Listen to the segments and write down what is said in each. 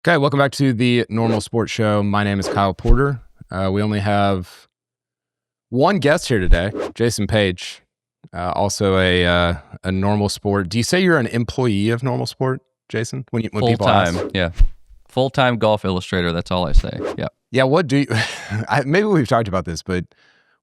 Okay, welcome back to the Normal Sports Show. My name is Kyle Porter. We only have one guest here today, Jason Page, also a Normal Sport. Do you say you're an employee of Normal Sport, Jason? When people ask, yeah, full-time golf illustrator. That's all I say. Yeah. Yeah. What do you? Maybe we've talked about this, but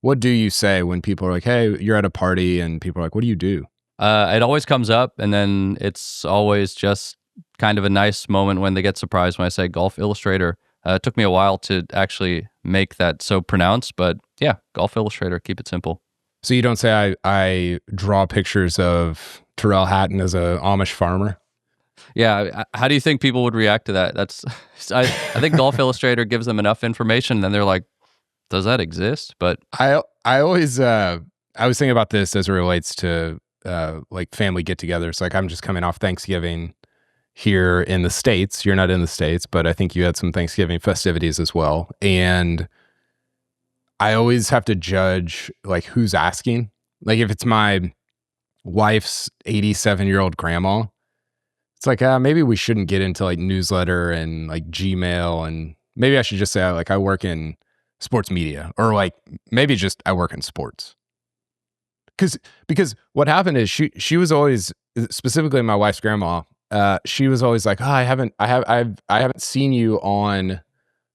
what do you say when people are like, "Hey, you're at a party," and people are like, "What do you do?" It always comes up, and then it's always just kind of a nice moment when they get surprised when I say golf illustrator. It took me a while to actually make that so pronounced, but yeah, golf illustrator. Keep it simple. So you don't say I draw pictures of Terrell Hatton as a Amish farmer? Yeah. How do you think people would react to that? I think golf illustrator gives them enough information, and then they're like, does that exist? But I always I was thinking about this as it relates to like family get-togethers. Like I'm just coming off Thanksgiving here in the States. You're not in the States, but I think you had some Thanksgiving festivities as well. And I always have to judge like who's asking. Like if it's my wife's 87-year-old grandma, it's like maybe we shouldn't get into like newsletter and like Gmail, and maybe I should just say like I work in sports media, or like maybe just I work in sports. Because what happened is she was always, specifically my wife's grandma, she was always like, oh, I haven't seen you on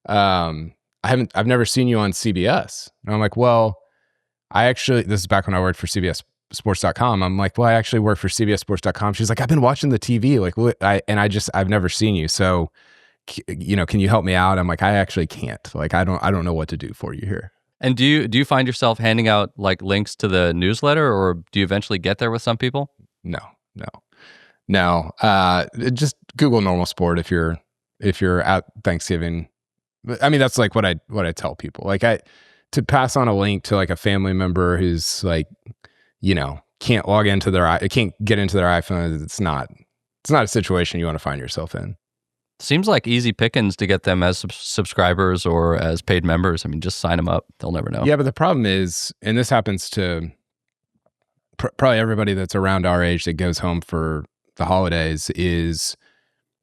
I've never seen you on CBS. And I'm like, well, this is back when I worked for CBSSports.com. I'm like, well, I actually work for CBSSports.com. She's like, I've been watching the TV, like, I've never seen you. So, can you help me out? I'm like, I actually can't. Like, I don't know what to do for you here. And do you find yourself handing out like links to the newsletter, or do you eventually get there with some people? No. Just Google Normal Sport if you're at Thanksgiving. I mean, that's like what I tell people. Like to pass on a link to like a family member who's like, can't log into can't get into their iPhone. It's not a situation you want to find yourself in. Seems like easy pickings to get them as subscribers or as paid members. I mean, just sign them up. They'll never know. Yeah, but the problem is, and this happens to probably everybody that's around our age that goes home for the holidays, is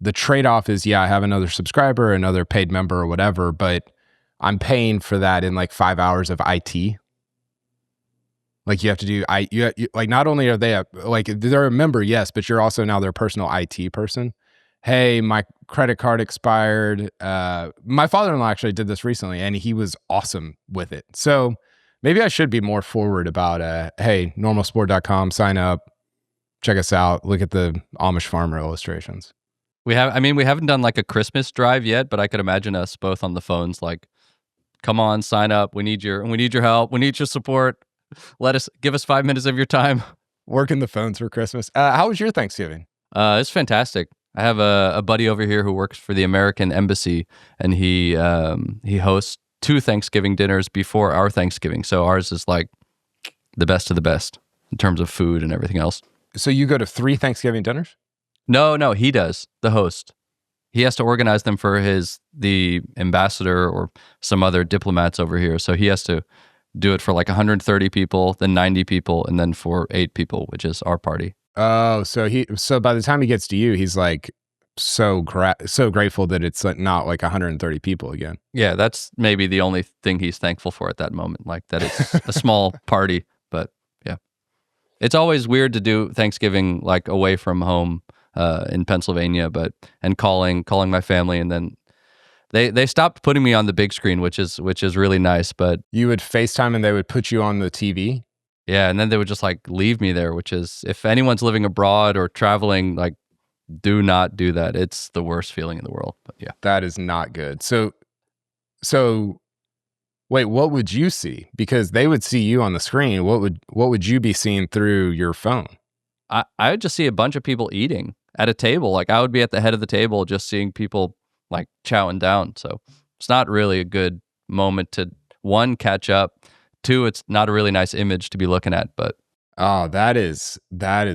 the trade-off is, yeah, I have another subscriber, another paid member or whatever, but I'm paying for that in like 5 hours of IT. Like you have to do, like not only are they they're a member, yes, but you're also now their personal IT person. Hey, my credit card expired. My father-in-law actually did this recently, and he was awesome with it. So maybe I should be more forward about, hey, normalsport.com, sign up, check us out, look at the Amish farmer illustrations. We haven't done like a Christmas drive yet, but I could imagine us both on the phones, like, come on, sign up. We need your help. We need your support. Give us 5 minutes of your time. Working the phones for Christmas. How was your Thanksgiving? It's fantastic. I have a buddy over here who works for the American Embassy, and he hosts 2 Thanksgiving dinners before our Thanksgiving. So ours is like the best of the best in terms of food and everything else. So you go to 3 Thanksgiving dinners? No, he does, the host. He has to organize them for the ambassador or some other diplomats over here. So he has to do it for like 130 people, then 90 people, and then for 8 people, which is our party. Oh, so by the time he gets to you, he's like so grateful that it's like not like 130 people again. Yeah, that's maybe the only thing he's thankful for at that moment, like that it's a small party. But yeah, it's always weird to do Thanksgiving like away from home in Pennsylvania, and calling my family, and then they stopped putting me on the big screen, which is really nice. But you would FaceTime and they would put you on the TV. Yeah, and then they would just like leave me there, which is, if anyone's living abroad or traveling, like, do not do that. It's the worst feeling in the world. But yeah, that is not good. So wait, what would you see? Because they would see you on the screen. What would you be seeing through your phone? I would just see a bunch of people eating at a table. Like I would be at the head of the table, just seeing people like chowing down. So it's not really a good moment to, 1, catch up. 2, it's not a really nice image to be looking at. But oh, that is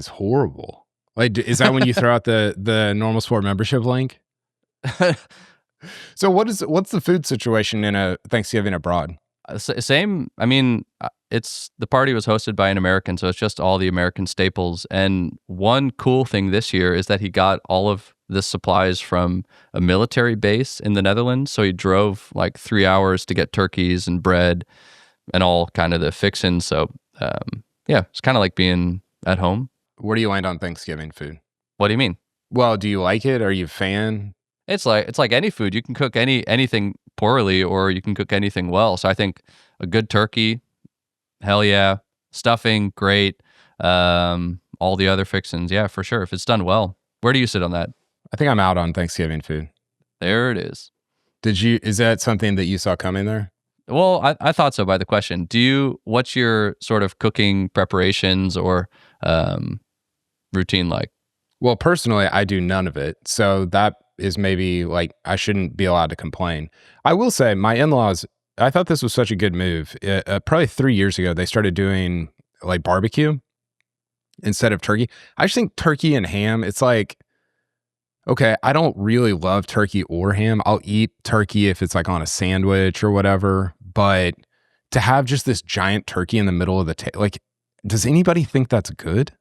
horrible. Like, is that when you throw out the Normal Sport membership link? So what's the food situation in a Thanksgiving abroad? Same. I mean, the party was hosted by an American, so it's just all the American staples. And one cool thing this year is that he got all of the supplies from a military base in the Netherlands. So he drove like 3 hours to get turkeys and bread and all kind of the fixins. So yeah, it's kind of like being at home. Where do you land on Thanksgiving food? What do you mean? Well, do you like it? Are you a fan? It's like any food. You can cook anything poorly, or you can cook anything well. So I think a good turkey, hell yeah. Stuffing, great. All the other fixins, yeah, for sure. If it's done well. Where do you sit on that? I think I'm out on Thanksgiving food. There it is. Is that something that you saw coming there? Well, I thought so by the question. What's your sort of cooking preparations or routine like? Well, personally, I do none of it. So that is maybe like I shouldn't be allowed to complain. I will say my in-laws, I thought this was such a good move. Probably 3 years ago, they started doing like barbecue instead of turkey. I just think turkey and ham, it's like, okay, I don't really love turkey or ham. I'll eat turkey if it's like on a sandwich or whatever. But to have just this giant turkey in the middle of the table, like, does anybody think that's good?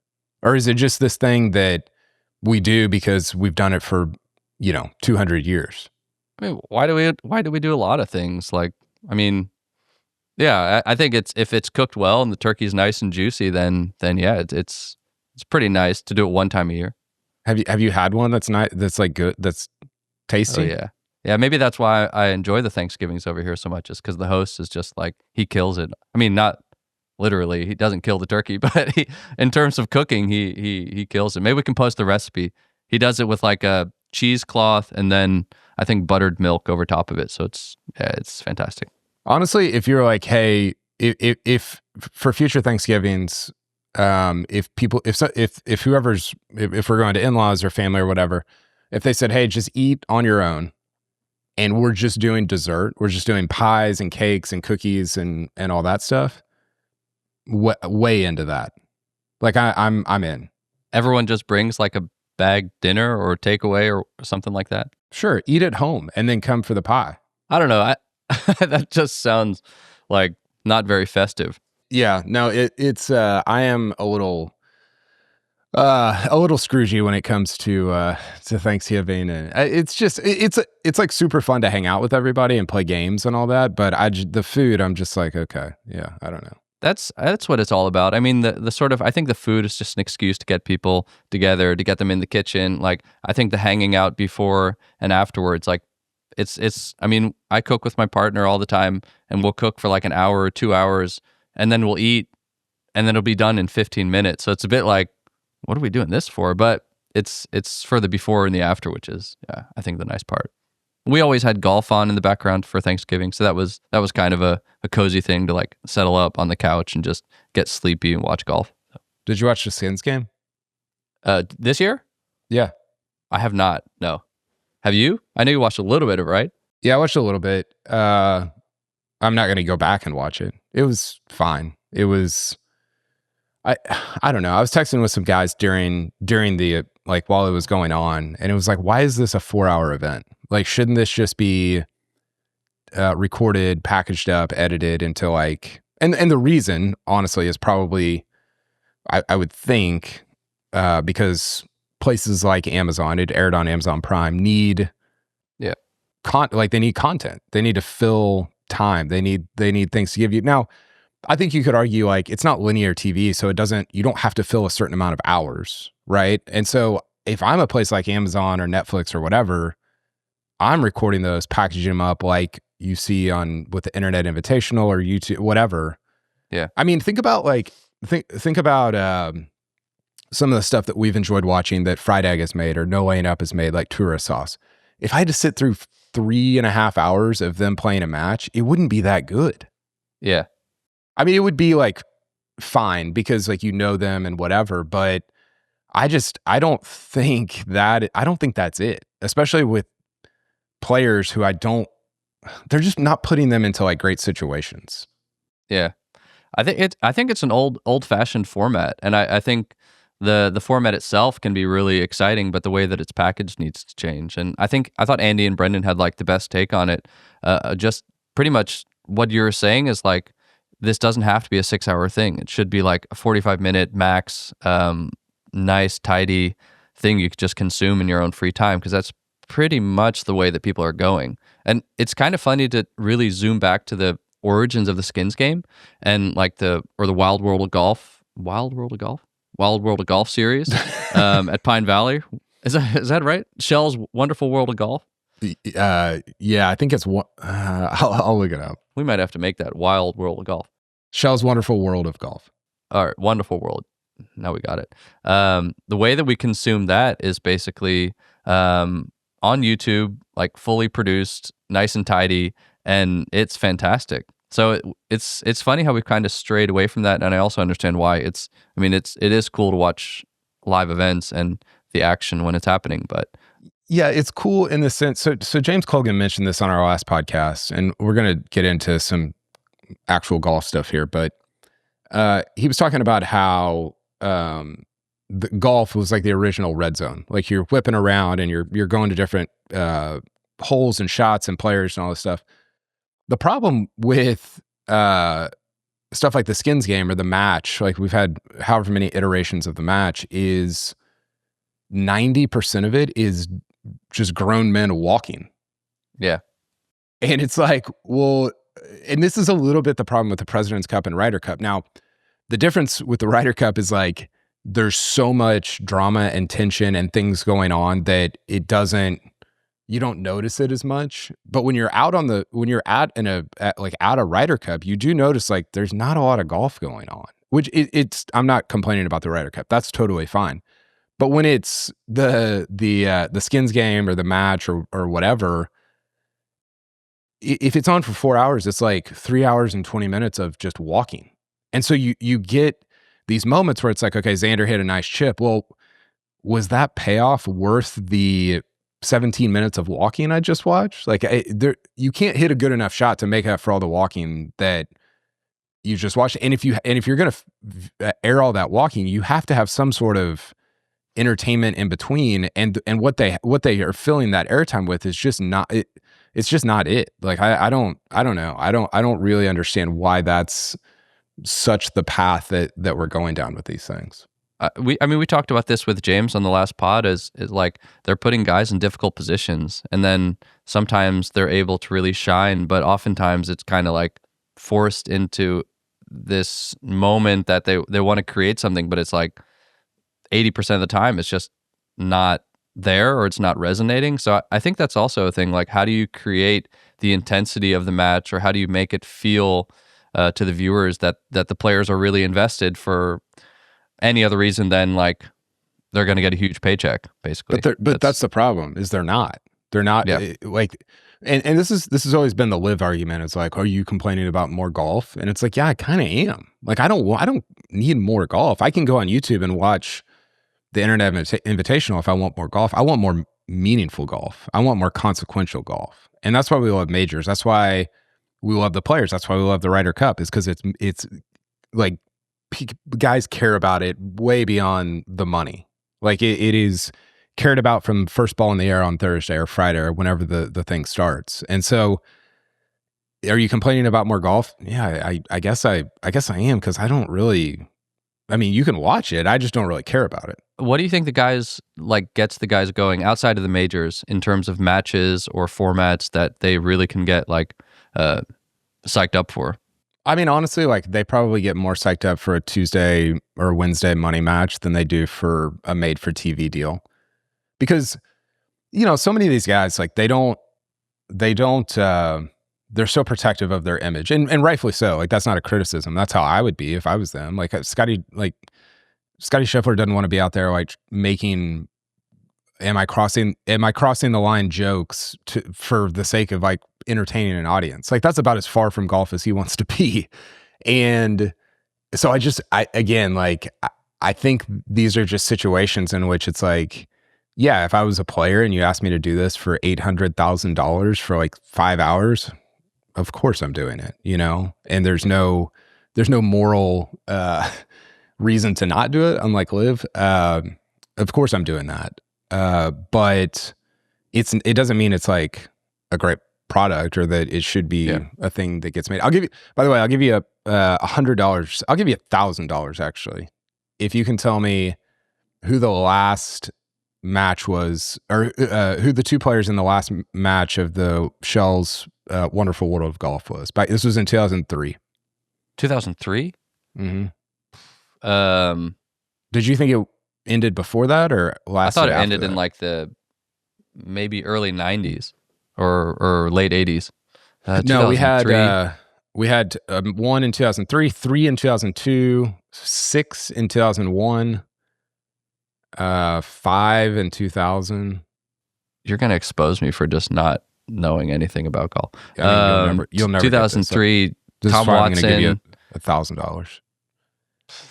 Or is it just this thing that we do because we've done it for, 200 years? I mean, why do we do a lot of things? Like, I mean, yeah, I think if it's cooked well and the turkey's nice and juicy, then yeah, it's pretty nice to do it one time a year. Have you had one that's not that's like good, that's tasty? Oh yeah. Yeah, maybe that's why I enjoy the Thanksgivings over here so much, is because the host is just like, he kills it. I mean, not literally, he doesn't kill the turkey, but in terms of cooking, he kills it. Maybe we can post the recipe. He does it with like a cheesecloth and then I think buttered milk over top of it. So it's fantastic. Honestly, if you're like, hey, if for future Thanksgivings, if we're going to in-laws or family or whatever, if they said, hey, just eat on your own, and we're just doing dessert, we're just doing pies and cakes and cookies and all that stuff, way into that. Like I'm in. Everyone just brings like a bag dinner or takeaway or something like that. Sure, eat at home and then come for the pie. I don't know. That just sounds like not very festive. Yeah, no, it's I am a little Scroogey when it comes to Thanksgiving, and it's like super fun to hang out with everybody and play games and all that. But the food, I'm just like, okay, yeah, I don't know. That's what it's all about. I mean, the sort of, I think the food is just an excuse to get people together, to get them in the kitchen. Like, I think the hanging out before and afterwards, like, I mean, I cook with my partner all the time, and we'll cook for like an hour or 2 hours, and then we'll eat, and then it'll be done in 15 minutes. So it's a bit like, what are we doing this for? But it's for the before and the after, which is, yeah, I think the nice part. We always had golf on in the background for Thanksgiving, so that was kind of a cozy thing to like settle up on the couch and just get sleepy and watch golf. So. Did you watch the Skins game? This year? Yeah. I have not, no. Have you? I know you watched a little bit of it, right? Yeah, I watched a little bit. I'm not going to go back and watch it. It was fine. It was, I don't know. I was texting with some guys during the, like, while it was going on, and it was like, why is this a 4-hour event? Like, shouldn't this just be recorded, packaged up, edited into like, and the reason, honestly, is probably, I would think, because places like Amazon, it aired on Amazon Prime, need, yeah, they need content. They need to fill time. They need things to give you. Now, I think you could argue like it's not linear TV, so you don't have to fill a certain amount of hours, right? And so if I'm a place like Amazon or Netflix or whatever, I'm recording those, packaging them up like you see with the Internet Invitational or YouTube, whatever. Yeah. I mean, think about some of the stuff that we've enjoyed watching that Fried Egg has made or No Laying Up has made, like Tourist Sauce. If I had to sit through 3.5 hours of them playing a match, it wouldn't be that good. Yeah. I mean, it would be like fine because like, you know them and whatever, but I don't think that's it, especially with players who they're just not putting them into like great situations. Yeah. I think it's an old fashioned format. And I think the format itself can be really exciting, but the way that it's packaged needs to change. And I thought Andy and Brendan had like the best take on it. Just pretty much what you're saying is like, this doesn't have to be a 6-hour thing. It should be like a 45-minute max, nice, tidy thing you could just consume in your own free time, because that's pretty much the way that people are going. And it's kind of funny to really zoom back to the origins of the skins game and like the Wild World of Golf, Wild World of Golf series at Pine Valley. Is that right? Shell's Wonderful World of Golf. Yeah, I think it's one. I'll look it up. We might have to make that Wild World of Golf. Shell's Wonderful World of Golf. All right, Wonderful World. Now we got it. The way that we consume that is basically on YouTube, like fully produced, nice and tidy, and it's fantastic. So it's funny how we've kind of strayed away from that, and I also understand why. It is cool to watch live events and the action when it's happening, but yeah, it's cool in the sense. So James Colgan mentioned this on our last podcast, and we're gonna get into some actual golf stuff here, but he was talking about how the golf was like the original red zone. Like you're whipping around and you're going to different holes and shots and players and all this stuff. The problem with stuff like the skins game or the match, like we've had however many iterations of the match, is 90% of it is just grown men walking. Yeah. And it's like, well, and this is a little bit the problem with the President's Cup and Ryder Cup. Now, the difference with the Ryder Cup is like there's so much drama and tension and things going on that you don't notice it as much. But when you're at a Ryder Cup, you do notice like there's not a lot of golf going on, which I'm not complaining about the Ryder Cup. That's totally fine. But when it's the skins game or the match or whatever, if it's on for 4 hours, it's like 3 hours and 20 minutes of just walking. And so you get these moments where it's like, okay, Xander hit a nice chip. Well, was that payoff worth the 17 minutes of walking I just watched? Like you can't hit a good enough shot to make up for all the walking that you just watched. And if you're going to air all that walking, you have to have some sort of entertainment in between. And what they are filling that airtime with is just not it. It's just not it. Like I don't know. I don't really understand why that's such the path that we're going down with these things. We talked about this with James on the last pod, is like they're putting guys in difficult positions, and then sometimes they're able to really shine, but oftentimes it's kind of like forced into this moment that they want to create something, but it's like 80% of the time it's just not there or it's not resonating. So I think that's also a thing. Like, how do you create the intensity of the match, or how do you make it feel to the viewers that the players are really invested for any other reason than like they're going to get a huge paycheck, basically. But that's the problem, is they're not. Yeah. Like, and this has always been the live argument. It's like, are you complaining about more golf? And it's like, yeah, I kind of am. Like, I don't need more golf. I can go on YouTube and watch the Internet Invitational if I want more golf. I want more meaningful golf. I want more consequential golf. And that's why we love majors. That's why we love the Players. That's why we love the Ryder Cup, is because it's like guys care about it way beyond the money. Like it is cared about from first ball in the air on Thursday or Friday or whenever the thing starts. And so, are you complaining about more golf? Yeah, I guess I am, because I don't really. I mean, you can watch it. I just don't really care about it. What do you think gets the guys going outside of the majors in terms of matches or formats that they really can get like psyched up for? I mean, honestly, like they probably get more psyched up for a Tuesday or Wednesday money match than they do for a made for TV deal. Because, so many of these guys, like they're so protective of their image, and rightfully so. Like, that's not a criticism. That's how I would be if I was them. Like Scotty Scheffler doesn't want to be out there like making am I crossing the line jokes for the sake of like entertaining an audience. Like, that's about as far from golf as he wants to be. And so I think these are just situations in which it's like, yeah, if I was a player and you asked me to do this for $800,000 for like 5 hours, of course I'm doing it, and there's no moral reason to not do it, unlike live. Of course I'm doing that. But it doesn't mean it's like a great product or that it should be a thing that gets made. I'll give you $100. I'll give you $1,000 actually, if you can tell me who the last match was, or who the two players in the last match of the Shell's Wonderful World of Golf was. This was in 2003. 2003? Mm-hmm. Did you think it ended before that or lasted? I thought it after ended that? in like the maybe early 90s or late 80s. No, we had one in 2003, 3 in 2002, 6 in 2001, 5 in 2000. You're gonna expose me for just not knowing anything about golf. I mean, you'll never 2003. This Tom is why Watson. I'm going to give you $1,000.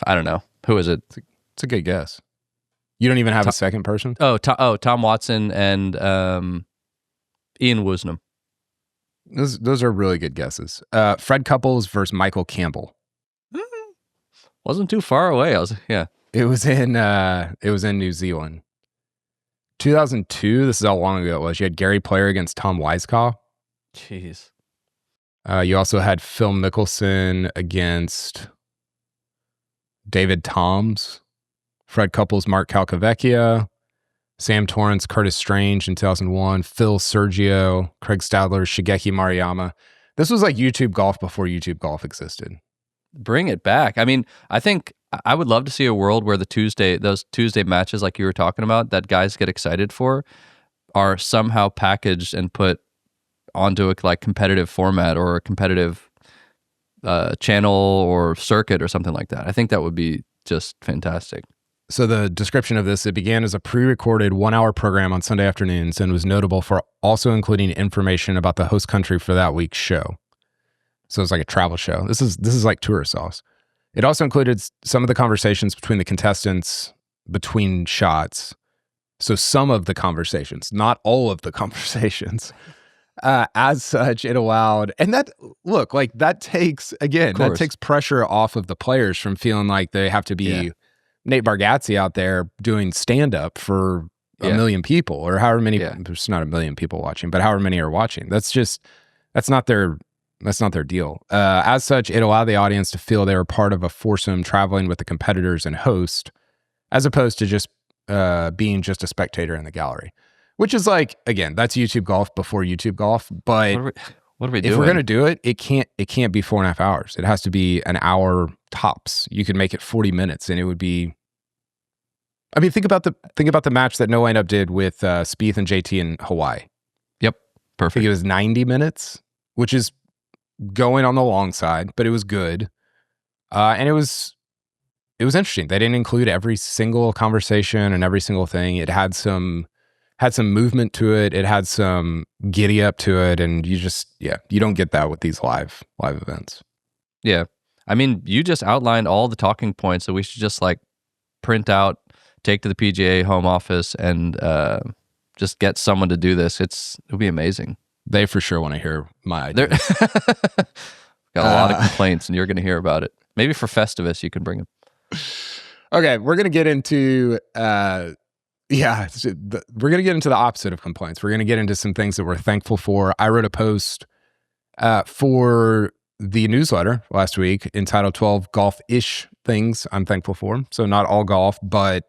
I don't know. Who is it? It's a good guess. You don't even have a second person? Tom Watson and Ian Woosnam. Those are really good guesses. Fred Couples versus Michael Campbell. Wasn't too far away. It was in New Zealand. 2002. This is how long ago it was. You had Gary Player against Tom Weiskopf. Jeez. You also had Phil Mickelson against David Toms, Fred Couples, Mark Calcavecchia, Sam Torrance, Curtis Strange in 2001, Phil Sergio, Craig Stadler, Shigeki Mariyama. This was like YouTube Golf before YouTube Golf existed. Bring it back. I mean, I think I would love to see a world where those Tuesday matches like you were talking about that guys get excited for are somehow packaged and put onto a like competitive format or a competitive channel or circuit or something like that. I think that would be just fantastic. So the description of this, it began as a pre-recorded 1-hour program on Sunday afternoons and was notable for also including information about the host country for that week's show. So it's like a travel show. This is like tourist sauce. It also included some of the conversations between the contestants between shots. So some of the conversations, not all of the conversations. As such, it allowed, and that takes pressure off of the players from feeling like they have to be Nate Bargatze out there doing stand-up for a million people or however many. There's not a million people watching, but however many are watching. That's not their deal. As such, it allowed the audience to feel they were part of a foursome traveling with the competitors and host, as opposed to just being just a spectator in the gallery. Which is like, again, that's YouTube Golf before YouTube Golf. But what are we doing? If we're gonna do it, it can't be 4.5 hours. It has to be an hour tops. You could make it 40 minutes, and it would be. I mean, think about the match that Noah Up did with Spieth and JT in Hawaii. Yep, I perfect. think it was 90 minutes, which is going on the long side, but it was good, and it was interesting. They didn't include every single conversation and every single thing. It had some movement to it. It had some giddy up to it. And you don't get that with these live events. Yeah. I mean, you just outlined all the talking points that we should just like print out, take to the PGA home office and just get someone to do this. It'll be amazing. They for sure want to hear my idea. Got a lot of complaints and you're going to hear about it. Maybe for Festivus, you can bring them. Okay. We're going to get into, we're going to get into the opposite of complaints. We're going to get into some things that we're thankful for. I wrote a post for the newsletter last week entitled 12 golf-ish things I'm thankful for. So not all golf, but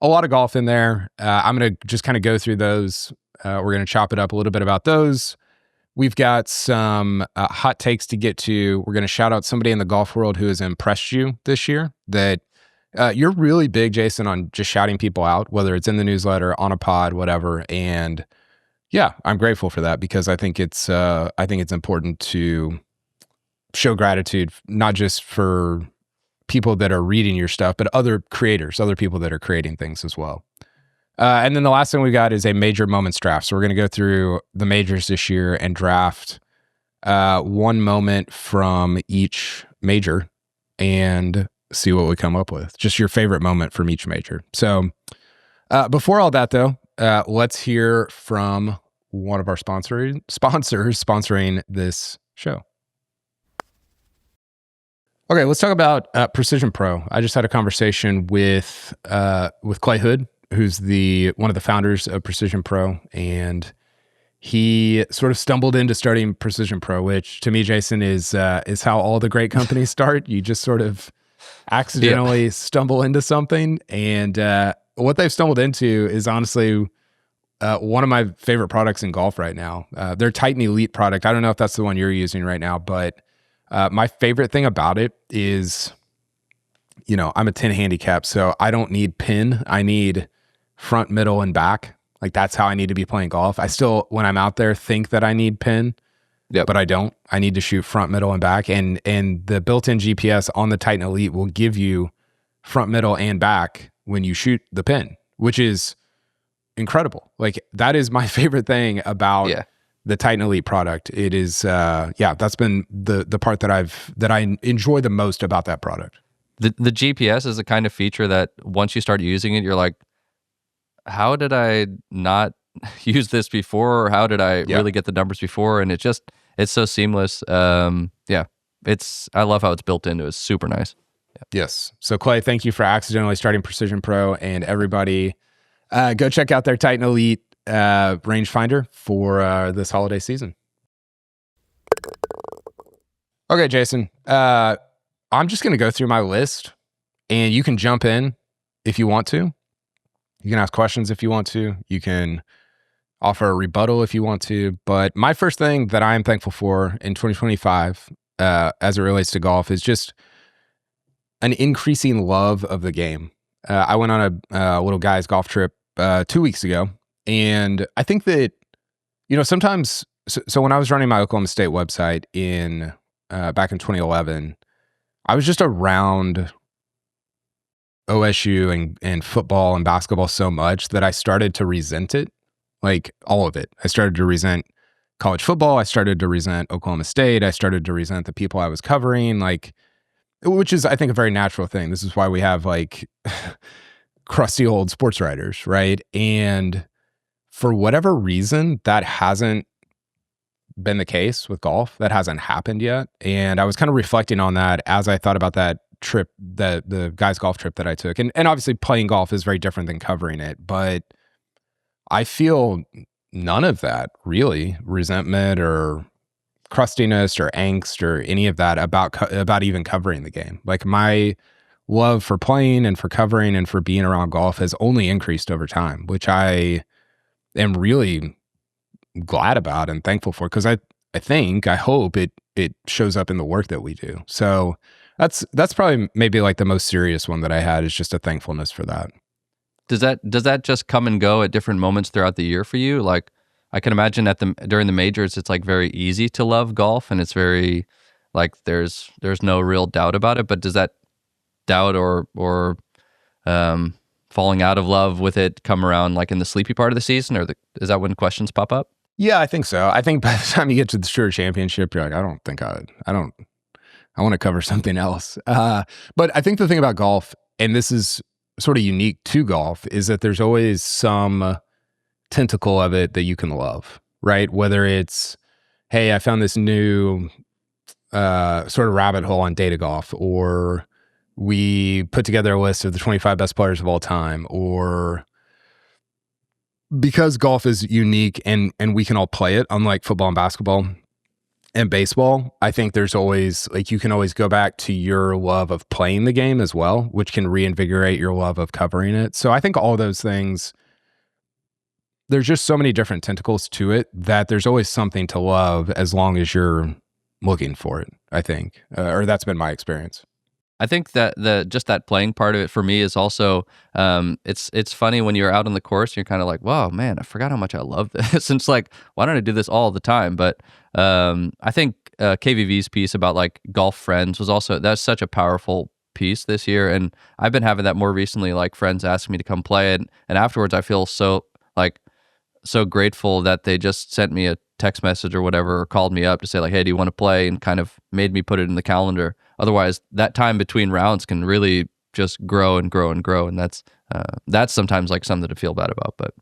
a lot of golf in there. I'm going to just kind of go through those. We're going to chop it up a little bit about those. We've got some hot takes to get to. We're going to shout out somebody in the golf world who has impressed you this year that you're really big, Jason, on just shouting people out, whether it's in the newsletter, on a pod, whatever. And yeah, I'm grateful for that because I think it's important to show gratitude, not just for people that are reading your stuff, but other creators, other people that are creating things as well. And then the last thing we got is a major moments draft. So we're going to go through the majors this year and draft one moment from each major and see what we come up with. Just your favorite moment from each major. So before all that, though, let's hear from one of our sponsors sponsoring this show. Okay, let's talk about Precision Pro. I just had a conversation with Clay Hood, who's one of the founders of Precision Pro, and he sort of stumbled into starting Precision Pro, which to me, Jason, is how all the great companies start. You just sort of accidentally stumble into something, and what they've stumbled into is honestly one of my favorite products in golf right now. Their Titan Elite product. I don't know if that's the one you're using right now, but my favorite thing about it is, I'm a 10 handicap, so I don't need pin. I need front, middle, and back. Like that's how I need to be playing golf. I still, when I'm out there, think that I need pin, but I don't. I need to shoot front, middle, and back. And the built-in GPS on the Titan Elite will give you front, middle, and back when you shoot the pin, which is incredible. Like that is my favorite thing about the Titan Elite product. It is, that's been the part that I enjoy the most about that product. The GPS is the kind of feature that once you start using it, you're like, how did I not use this before? Or how did I really get the numbers before? And it's so seamless. I love how it's built into it. It's super nice. Yeah. Yes. So Clay, thank you for accidentally starting Precision Pro, and everybody go check out their Titan Elite rangefinder for this holiday season. Okay, Jason, I'm just going to go through my list, and you can jump in if you want to. You can ask questions if you want to. You can offer a rebuttal if you want to. But my first thing that I am thankful for in 2025, as it relates to golf, is just an increasing love of the game. I went on a little guy's golf trip 2 weeks ago, and I think that, sometimes, so when I was running my Oklahoma State website back in 2011, I was just around OSU and football and basketball so much that I started to resent it, like all of it. I started to resent college football. I started to resent Oklahoma State. I started to resent the people I was covering, which is, I think, a very natural thing. This is why we have crusty old sports writers, right? And for whatever reason, that hasn't been the case with golf. That hasn't happened yet. And I was kind of reflecting on that as I thought about that trip, the guys golf trip that I took. And obviously playing golf is very different than covering it, but I feel none of that really, resentment or crustiness or angst or any of that about even covering the game. Like my love for playing and for covering and for being around golf has only increased over time, which I am really glad about and thankful for, because I hope it shows up in the work that we do. So that's probably maybe the most serious one that I had, is just a thankfulness for that. Does that just come and go at different moments throughout the year for you? Like I can imagine during the majors, it's very easy to love golf, and it's very there's no real doubt about it. But does that doubt or falling out of love with it come around in the sleepy part of the season, or is that when questions pop up? Yeah, I think so. I think by the time you get to the Tour Championship, you're like, I want to cover something else. But I think the thing about golf, and this is sort of unique to golf, is that there's always some tentacle of it that you can love, right? Whether it's, hey, I found this new sort of rabbit hole on data golf, or we put together a list of the 25 best players of all time, or because golf is unique and we can all play it, unlike football and basketball and baseball, I think there's always, you can always go back to your love of playing the game as well, which can reinvigorate your love of covering it. So I think all those things, there's just so many different tentacles to it that there's always something to love as long as you're looking for it, I think. Or that's been my experience. I think that just that playing part of it for me is also, it's funny when you're out on the course, you're kind of like, wow, man, I forgot how much I love this. And it's why don't I do this all the time? But I think KVV's piece about golf friends that's such a powerful piece this year. And I've been having that more recently, friends ask me to come play it. And afterwards I feel so grateful that they just sent me a text message or whatever, or called me up to say hey, do you want to play? And kind of made me put it in the calendar. Otherwise, that time between rounds can really just grow and grow and grow. And that's sometimes something to feel bad about, but.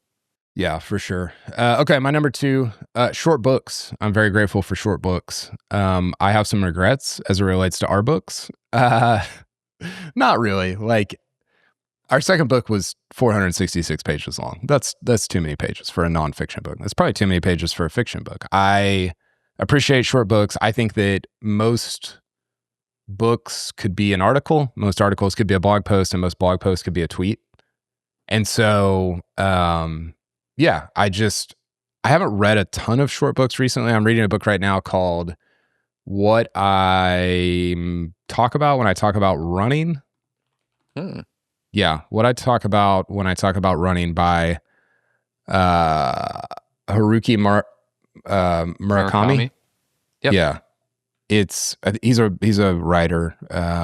Yeah, for sure. Okay, my number 2, short books. I'm very grateful for short books. I have some regrets as it relates to our books. Not really. Our second book was 466 pages long. That's too many pages for a nonfiction book. That's probably too many pages for a fiction book. I appreciate short books. I think that most books could be an article. Most articles could be a blog post, and most blog posts could be a tweet. And so, yeah, I haven't read a ton of short books recently. I'm reading a book right now called What I Talk About When I Talk About Running. Yeah, What I Talk About When I Talk About Running by Haruki Murakami. Yep. Yeah, he's a writer,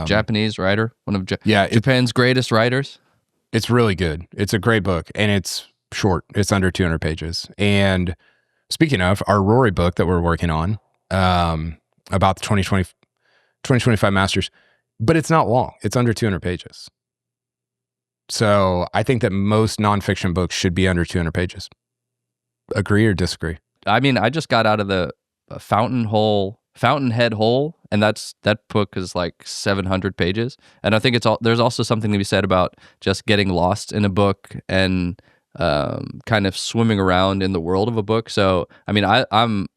Japanese writer, one of yeah, Japan's greatest writers. It's really good. It's a great book, and it's short. It's under 200 pages. And speaking of our Rory book that we're working on, about the 2025 Masters, but it's not long. It's under 200 pages. So I think that most nonfiction books should be under 200 pages. Agree or disagree? I mean, I just got out of the Fountainhead Hole, and that book is like 700 pages. And I think there's also something to be said about just getting lost in a book and kind of swimming around in the world of a book. So, I mean, I'm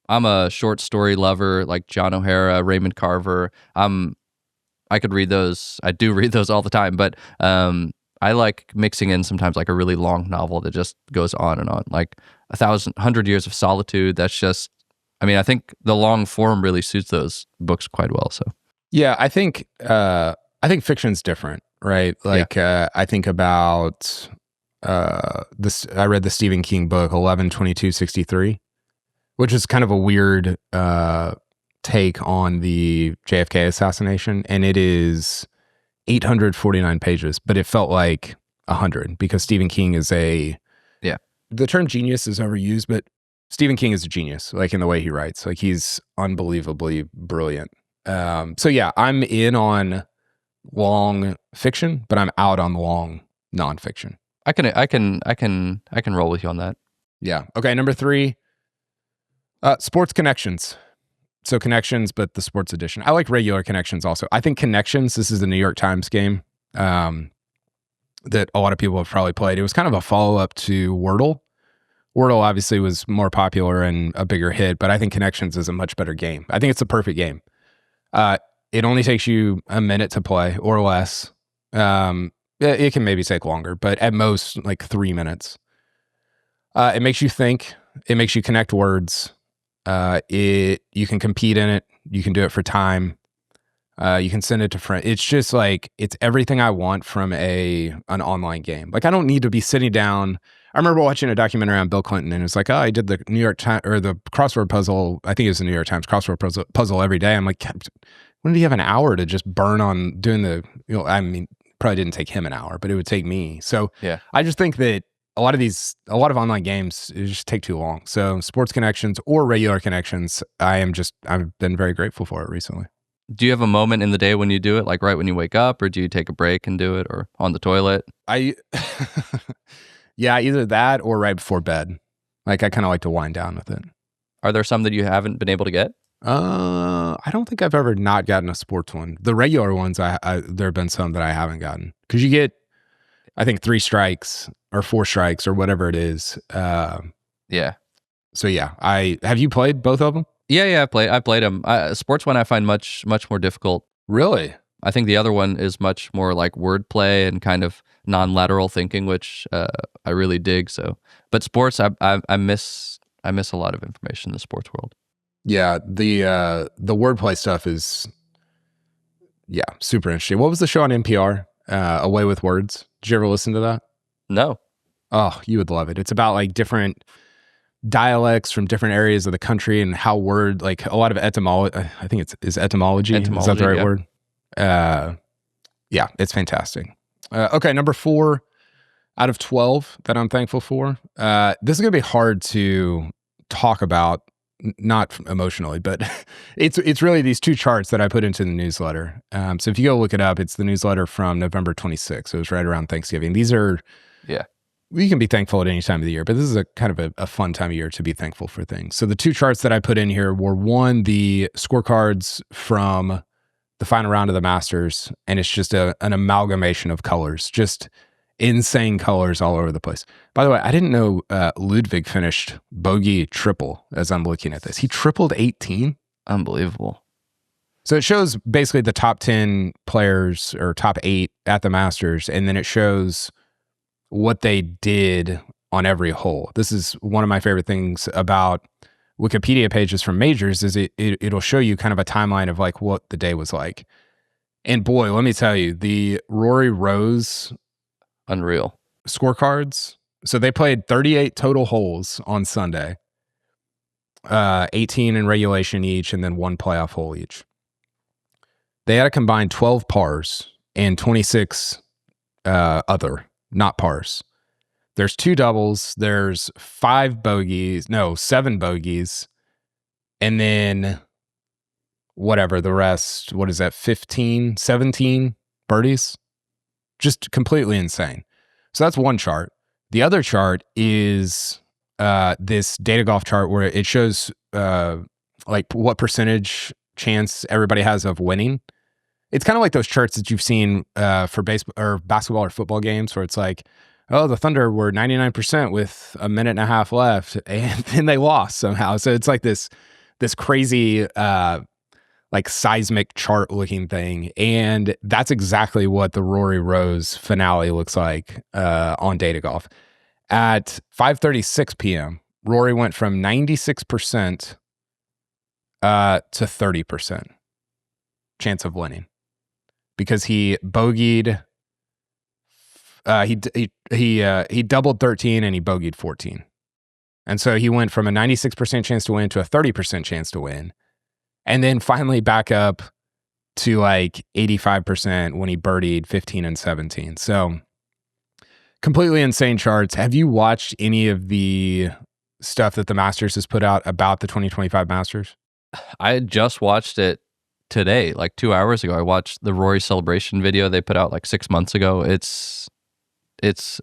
a short story lover, like John O'Hara, Raymond Carver. I could read those. I do read those all the time, but I like mixing in sometimes like a really long novel that just goes on and on, like 100 Years of Solitude. That's just, I mean, I think the long form really suits those books quite well. So yeah, I think fiction's different, right? Like I think about this. I read the Stephen King book 11/22/63, which is kind of a weird take on the JFK assassination, and it is 849 pages, but it felt like 100 because Stephen King is the term genius is overused, but Stephen King is a genius, like in the way he writes. Like he's unbelievably brilliant. So yeah, I'm in on long fiction, but I'm out on long nonfiction. I can roll with you on that. Yeah. Okay. Number 3, sports connections. So Connections, but the sports edition. I like regular Connections also. I think Connections, this is the New York Times game that a lot of people have probably played. It was kind of a follow-up to Wordle. Wordle obviously was more popular and a bigger hit, but I think Connections is a much better game. I think it's the perfect game. It only takes you a minute to play or less. It can maybe take longer, but at most like 3 minutes. It makes you think. It makes you connect words. You can compete in it. You can do it for time. You can send it to friends. It's just like, it's everything I want from an online game. Like I don't need to be sitting down. I remember watching a documentary on Bill Clinton, and it's like, oh, I did the New York Times or the crossword puzzle. I think it was the New York Times crossword puzzle every day. I'm like, when did he have an hour to just burn on doing the, I mean, probably didn't take him an hour, but it would take me. So yeah, I just think that a lot of online games just take too long. So sports connections or regular connections, I've been very grateful for it recently. Do you have a moment in the day when you do it, like right when you wake up, or do you take a break and do it, or on the toilet? Yeah, either that or right before bed. Like I kind of like to wind down with it. Are there some that you haven't been able to get? I don't think I've ever not gotten a sports one. The regular ones, there have been some that I haven't gotten because you get, I think 3 strikes or 4 strikes or whatever it is. Yeah. So yeah, have you played both of them? Yeah, I played them. Sports one I find much more difficult. Really? I think the other one is much more like wordplay and kind of non-lateral thinking, which I really dig. So, but sports, I miss a lot of information in the sports world. Yeah, the wordplay stuff is super interesting. What was the show on NPR? Away with Words. Did you ever listen to that? No. Oh, you would love it. It's about like different dialects from different areas of the country and how like a lot of etymology. I think is etymology. Is that the right word? Yeah, it's fantastic. Okay, number 4 out of 12 that I'm thankful for. This is going to be hard to talk about, not emotionally, but it's really these 2 charts that I put into the newsletter. So if you go look it up, it's the newsletter from November 26th. So it was right around Thanksgiving. These are, we can be thankful at any time of the year, but this is a kind of a fun time of year to be thankful for things. So the 2 charts that I put in here were, one, the scorecards from the final round of the Masters, and it's just an amalgamation of colors, just insane colors all over the place. By the way, I didn't know Ludwig finished bogey triple as I'm looking at this. He tripled 18. Unbelievable. So it shows basically the top 10 players or top 8 at the Masters, and then it shows what they did on every hole. This is one of my favorite things about Wikipedia pages from majors is it'll show you kind of a timeline of like what the day was like. And boy, let me tell you, the Rory Rose Unreal scorecards. So they played 38 total holes on Sunday, 18 in regulation each, and then 1 playoff hole each. They had a combined 12 pars and 26 other, not pars. There's 2 doubles, there's 7 bogeys, and then whatever the rest, what is that, 15, 17 birdies? Just completely insane. So that's one chart. The other chart is this data golf chart where it shows like what percentage chance everybody has of winning. It's kind of like those charts that you've seen for baseball or basketball or football games where it's like, oh, the Thunder were 99% with a minute and a half left, and then they lost somehow. So it's like this crazy like seismic chart looking thing, and that's exactly what the Rory Rose finale looks like on Data Golf. At 5:36 p.m., Rory went from 96% to 30% chance of winning because he bogeyed. He doubled 13 and he bogeyed 14. And so he went from a 96% chance to win to a 30% chance to win. And then finally back up to like 85% when he birdied 15 and 17. So completely insane charts. Have you watched any of the stuff that the Masters has put out about the 2025 Masters? I just watched it today, like 2 hours ago. I watched the Rory celebration video they put out like 6 months ago. It's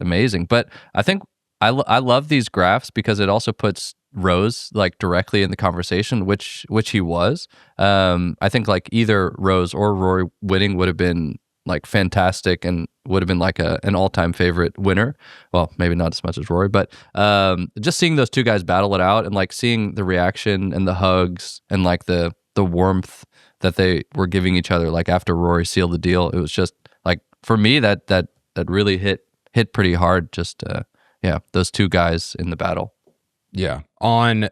amazing. But I think I love these graphs because it also puts Rose like directly in the conversation, which he was. I think like either Rose or Rory winning would have been like fantastic and would have been like an all-time favorite winner. Well, maybe not as much as Rory, but just seeing those two guys battle it out and like seeing the reaction and the hugs and like the warmth that they were giving each other like after Rory sealed the deal, it was just like for me that really hit pretty hard. Just those two guys in the battle. Yeah. On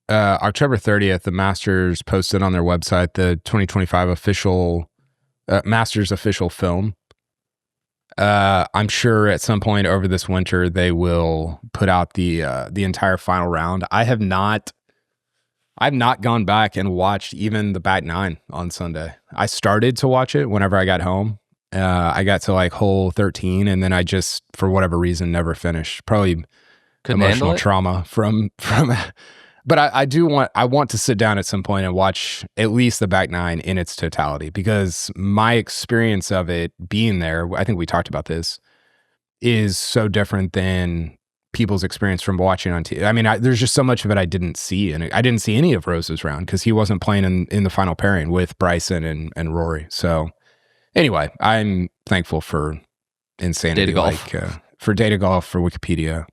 October 30th, the Masters posted on their website the 2025 official Masters official film. I'm sure at some point over this winter they will put out the entire final round. I've not gone back and watched even the back 9 on Sunday. I started to watch it whenever I got home. I got to like hole 13 and then I just, for whatever reason, never finished. Probably Couldn't emotional trauma from but I want to sit down at some point and watch at least the back 9 in its totality because my experience of it being there, I think we talked about this, is so different than people's experience from watching on TV. I mean, there's just so much of it I didn't see, and I didn't see any of Rose's round because he wasn't playing in the final pairing with Bryson and Rory. So anyway, I'm thankful for insanity, Data golf. like for Data Golf, for Wikipedia.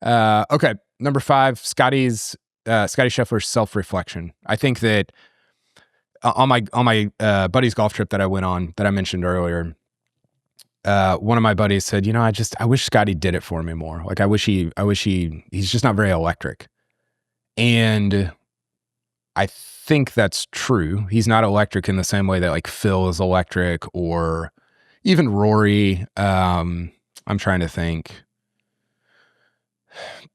Okay, number 5, Scotty Scheffler's self-reflection. I think that on my buddy's golf trip that I went on that I mentioned earlier, one of my buddies said, I wish Scotty did it for me more. Like I wish he's just not very electric. And I think that's true. He's not electric in the same way that like Phil is electric or even Rory. I'm trying to think.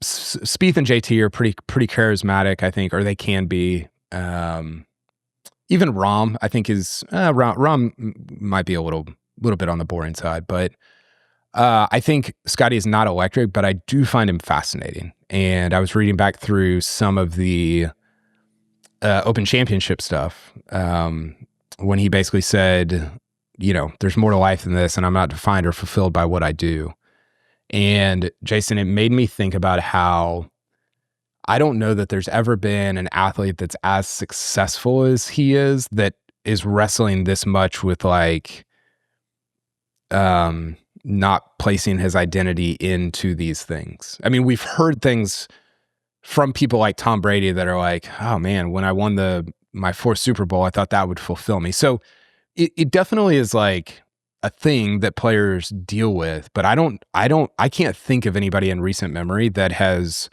Spieth and JT are pretty charismatic, I think, or they can be. Even Rahm, I think is Rahm might be a little bit on the boring side, but I think Scotty is not electric, but I do find him fascinating. And I was reading back through some of the Open Championship stuff when he basically said, there's more to life than this, and I'm not defined or fulfilled by what I do. And Jason, it made me think about how I don't know that there's ever been an athlete that's as successful as he is that is wrestling this much with like not placing his identity into these things. I mean, we've heard things from people like Tom Brady that are like, oh man, when I won my 4th Super Bowl, I thought that would fulfill me. So it definitely is like a thing that players deal with, but I can't think of anybody in recent memory that has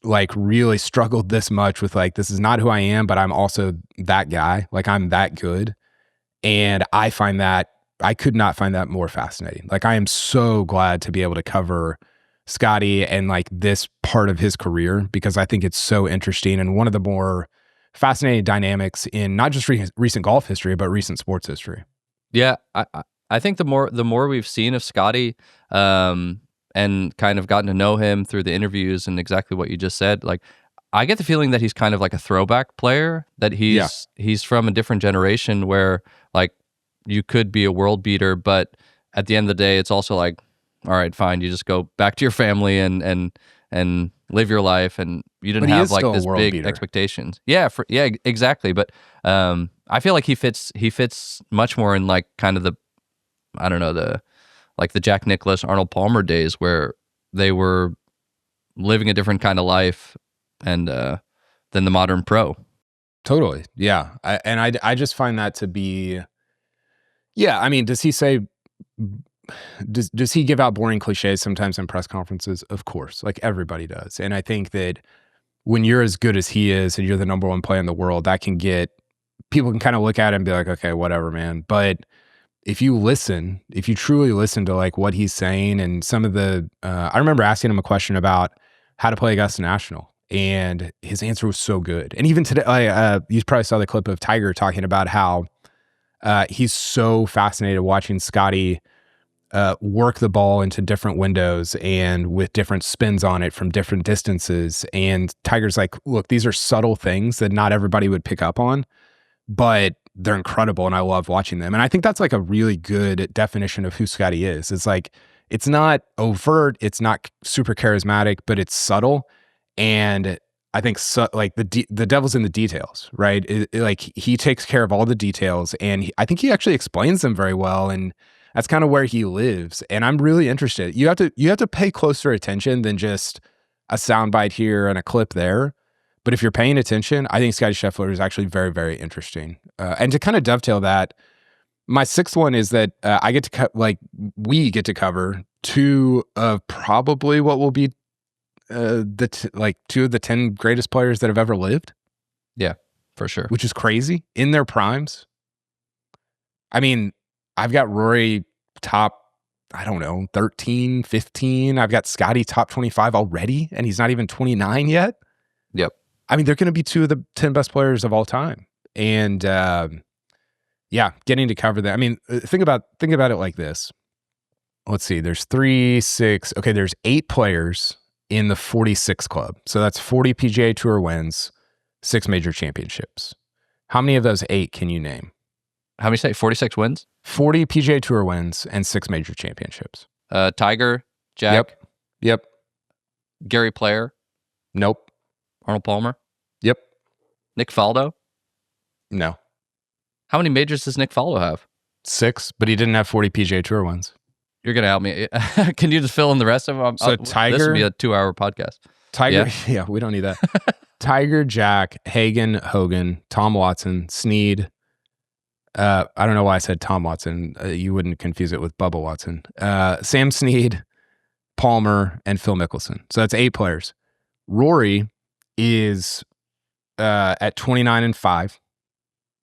like really struggled this much with like, this is not who I am, but I'm also that guy. Like I'm that good. And I could not find that more fascinating. Like I am so glad to be able to cover Scotty and like this part of his career, because I think it's so interesting and one of the more fascinating dynamics in not just recent golf history, but recent sports history. Yeah, I think the more we've seen of Scotty, and kind of gotten to know him through the interviews and exactly what you just said, like I get the feeling that he's kind of like a throwback player, that he's from a different generation where like you could be a world beater, but at the end of the day, it's also like, all right, fine, you just go back to your family and live your life, and you didn't have like this big beater expectations. Yeah, exactly. But I feel like he fits much more in like kind of the, I don't know, the Jack Nicklaus, Arnold Palmer days where they were living a different kind of life and than the modern pro. Totally. Yeah. I just find that to be, yeah. I mean, does he give out boring cliches sometimes in press conferences? Of course, like everybody does. And I think that when you're as good as he is and you're the number one player in the world, that can get, people can kind of look at it and be like, okay, whatever, man. But if you truly listen to like what he's saying and some of the, I remember asking him a question about how to play Augusta National, and his answer was so good. And even today, you probably saw the clip of Tiger talking about how he's so fascinated watching Scotty work the ball into different windows and with different spins on it from different distances. And Tiger's like, look, these are subtle things that not everybody would pick up on, but they're incredible and I love watching them. And I think that's like a really good definition of who Scotty is. It's like, it's not overt, it's not super charismatic, but it's subtle. And I think like the devil's in the details, right? Like he takes care of all the details, and I think he actually explains them very well. And that's kind of where he lives. And I'm really interested. You have to pay closer attention than just a soundbite here and a clip there. But if you're paying attention, I think Scotty Scheffler is actually very, very interesting. And to kind of dovetail that, my sixth one is that we get to cover two of probably what will be two of the 10 greatest players that have ever lived. Yeah, for sure. Which is crazy, in their primes. I mean, I've got Rory top, I don't know, 13, 15. I've got Scotty top 25 already, and he's not even 29 yet. Yep. I mean, they're going to be two of the 10 best players of all time. And yeah, getting to cover that. I mean, think about it like this. Let's see, there's 3, 6. Okay, there's 8 players in the 46 club. So that's 40 PGA Tour wins, 6 major championships. How many of those 8 can you name? How many say? 46 wins? 40 PGA Tour wins and 6 major championships. Tiger, Jack. Yep. Gary Player. Nope. Arnold Palmer. Yep. Nick Faldo. No. How many majors does Nick Faldo have? 6, but he didn't have 40 PGA Tour wins. You're going to help me. Can you just fill in the rest of them? So Tiger. This would be a 2-hour podcast. Tiger. Yeah, we don't need that. Tiger, Jack, Hagen, Hogan, Tom Watson, Snead. I don't know why I said Tom Watson. You wouldn't confuse it with Bubba Watson. Sam Snead, Palmer, and Phil Mickelson. So that's 8 players. Rory is at 29-5.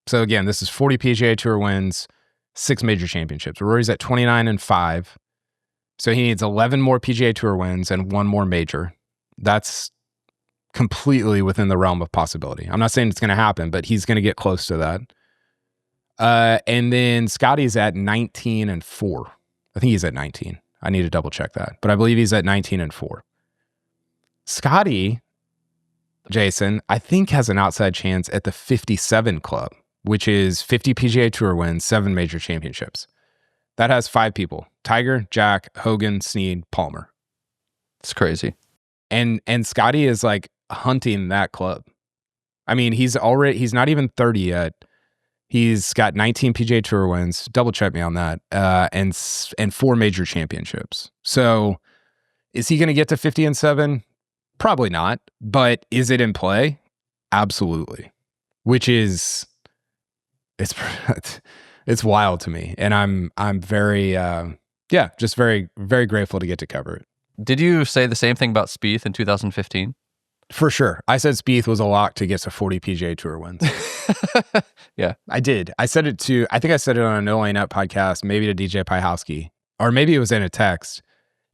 So again, this is 40 PGA Tour wins, 6 major championships. Rory's at 29-5. So he needs 11 more PGA Tour wins and 1 more major. That's completely within the realm of possibility. I'm not saying it's going to happen, but he's going to get close to that. And then Scotty's at 19-4. I think he's at 19. I need to double check that, but I believe he's at 19-4. Scotty, Jason, I think has an outside chance at the 57 club, which is 50 PGA Tour wins, 7 major championships. That has 5 people: Tiger, Jack, Hogan, Snead, Palmer. It's crazy. And Scotty is like hunting that club. I mean, he's not even 30 yet. He's got 19 PGA Tour wins. Double check me on that. And 4 major championships. So is he going to get to 50-7? Probably not. But is it in play? Absolutely. Which is, It's wild to me, and I'm very just very very grateful to get to cover it. Did you say the same thing about Spieth in 2015? For sure. I said Spieth was a lock to get to 40 PGA Tour wins. Yeah. I did. I said it to, I think I said it on a No Lane Up podcast, maybe to DJ Piehowski, or maybe it was in a text,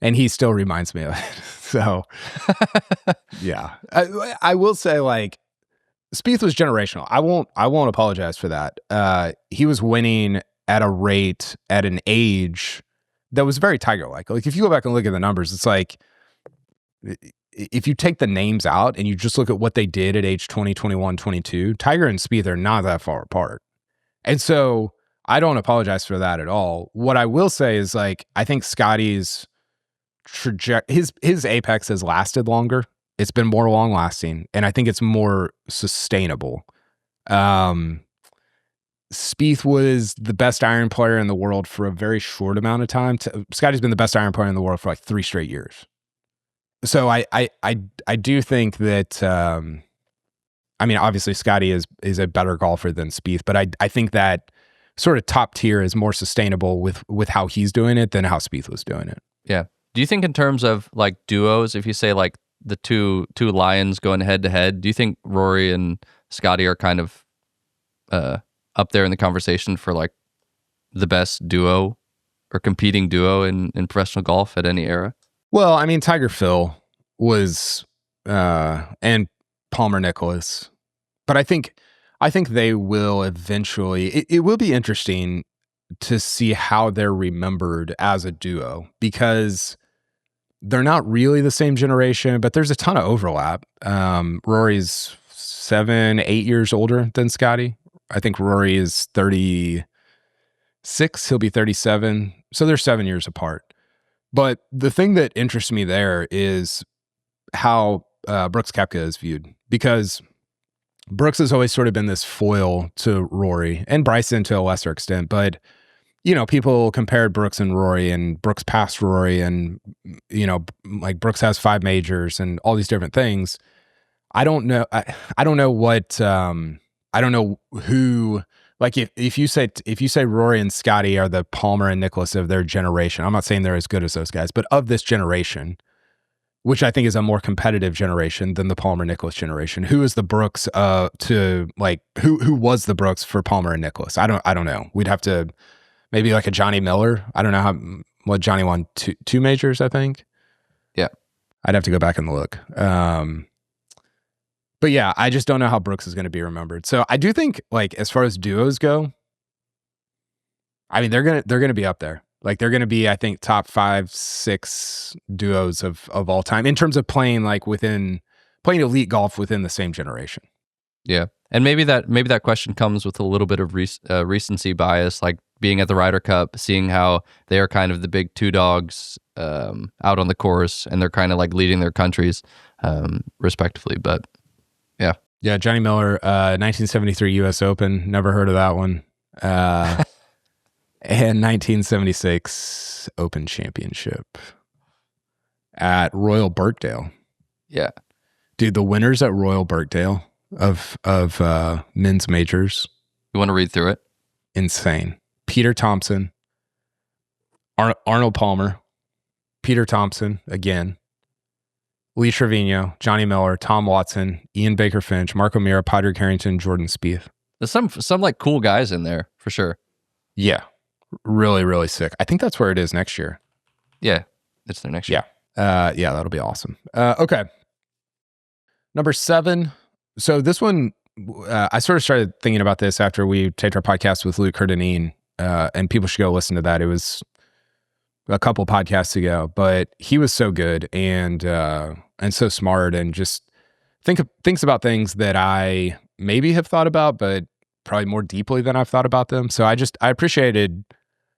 and he still reminds me of it. So, yeah. I will say, like, Spieth was generational. I won't apologize for that. He was winning at a rate, at an age that was very Tiger-like. Like, if you go back and look at the numbers, it's like, if you take the names out and you just look at what they did at age 20, 21, 22, Tiger and Spieth are not that far apart. And so I don't apologize for that at all. What I will say is, like, I think Scotty's his apex has lasted longer. It's been more long lasting, and I think it's more sustainable. Spieth was the best iron player in the world for a very short amount of time. Scotty's been the best iron player in the world for like 3 straight years. So I do think that I mean, obviously Scotty is a better golfer than Spieth, but I think that sort of top tier is more sustainable with how he's doing it than how Spieth was doing it. Yeah. Do you think in terms of like duos, if you say like the two lions going head to head, do you think Rory and Scotty are kind of up there in the conversation for like the best duo or competing duo in professional golf at any era? Well, I mean, Tiger Phil was, and Palmer Nicholas, but I think they will eventually. It will be interesting to see how they're remembered as a duo, because they're not really the same generation, but there's a ton of overlap. Rory's 7-8 years older than Scotty. I think Rory is 36. He'll be 37. So they're 7 years apart. But the thing that interests me there is how Brooks Koepka is viewed, because Brooks has always sort of been this foil to Rory and Bryson to a lesser extent. But, you know, people compared Brooks and Rory, and Brooks passed Rory, and, you know, like Brooks has 5 majors and all these different things. I don't know. I don't know what, I don't know who. Like if you say Rory and Scotty are the Palmer and Nicklaus of their generation, I'm not saying they're as good as those guys, but of this generation, which I think is a more competitive generation than the Palmer Nicklaus generation, who is the Brooks to like who was the Brooks for Palmer and Nicklaus? I don't know. We'd have to maybe like a Johnny Miller. I don't know what Johnny won two majors, I think. Yeah, I'd have to go back and look. But yeah, I just don't know how Brooks is going to be remembered. So I do think, like, as far as duos go, I mean, they're gonna be up there. Like, they're gonna be, I think, top 5, 6 duos of all time in terms of playing elite golf within the same generation. Yeah, and maybe that question comes with a little bit of recency bias, like being at the Ryder Cup, seeing how they are kind of the big two dogs out on the course, and they're kind of like leading their countries respectively. But yeah, Johnny Miller, 1973 U.S. Open. Never heard of that one. And 1976 Open Championship at Royal Birkdale. Yeah, dude, the winners at Royal Birkdale of men's majors. You want to read through it? Insane. Peter Thompson, Arnold Palmer, Peter Thompson again, Lee Trevino, Johnny Miller, Tom Watson, Ian Baker Finch, Mark O'Meara, Padraig Harrington, Jordan Spieth. There's some like cool guys in there for sure. Yeah, really, really sick. I think that's where it is next year. Yeah, it's there next year. Yeah, that'll be awesome. Okay, number 7. So this one, I sort of started thinking about this after we taped our podcast with Luke Herdanine, and people should go listen to that. It was a couple podcasts ago, but he was so good and so smart, and just thinks about things that I maybe have thought about, but probably more deeply than I've thought about them. So I appreciated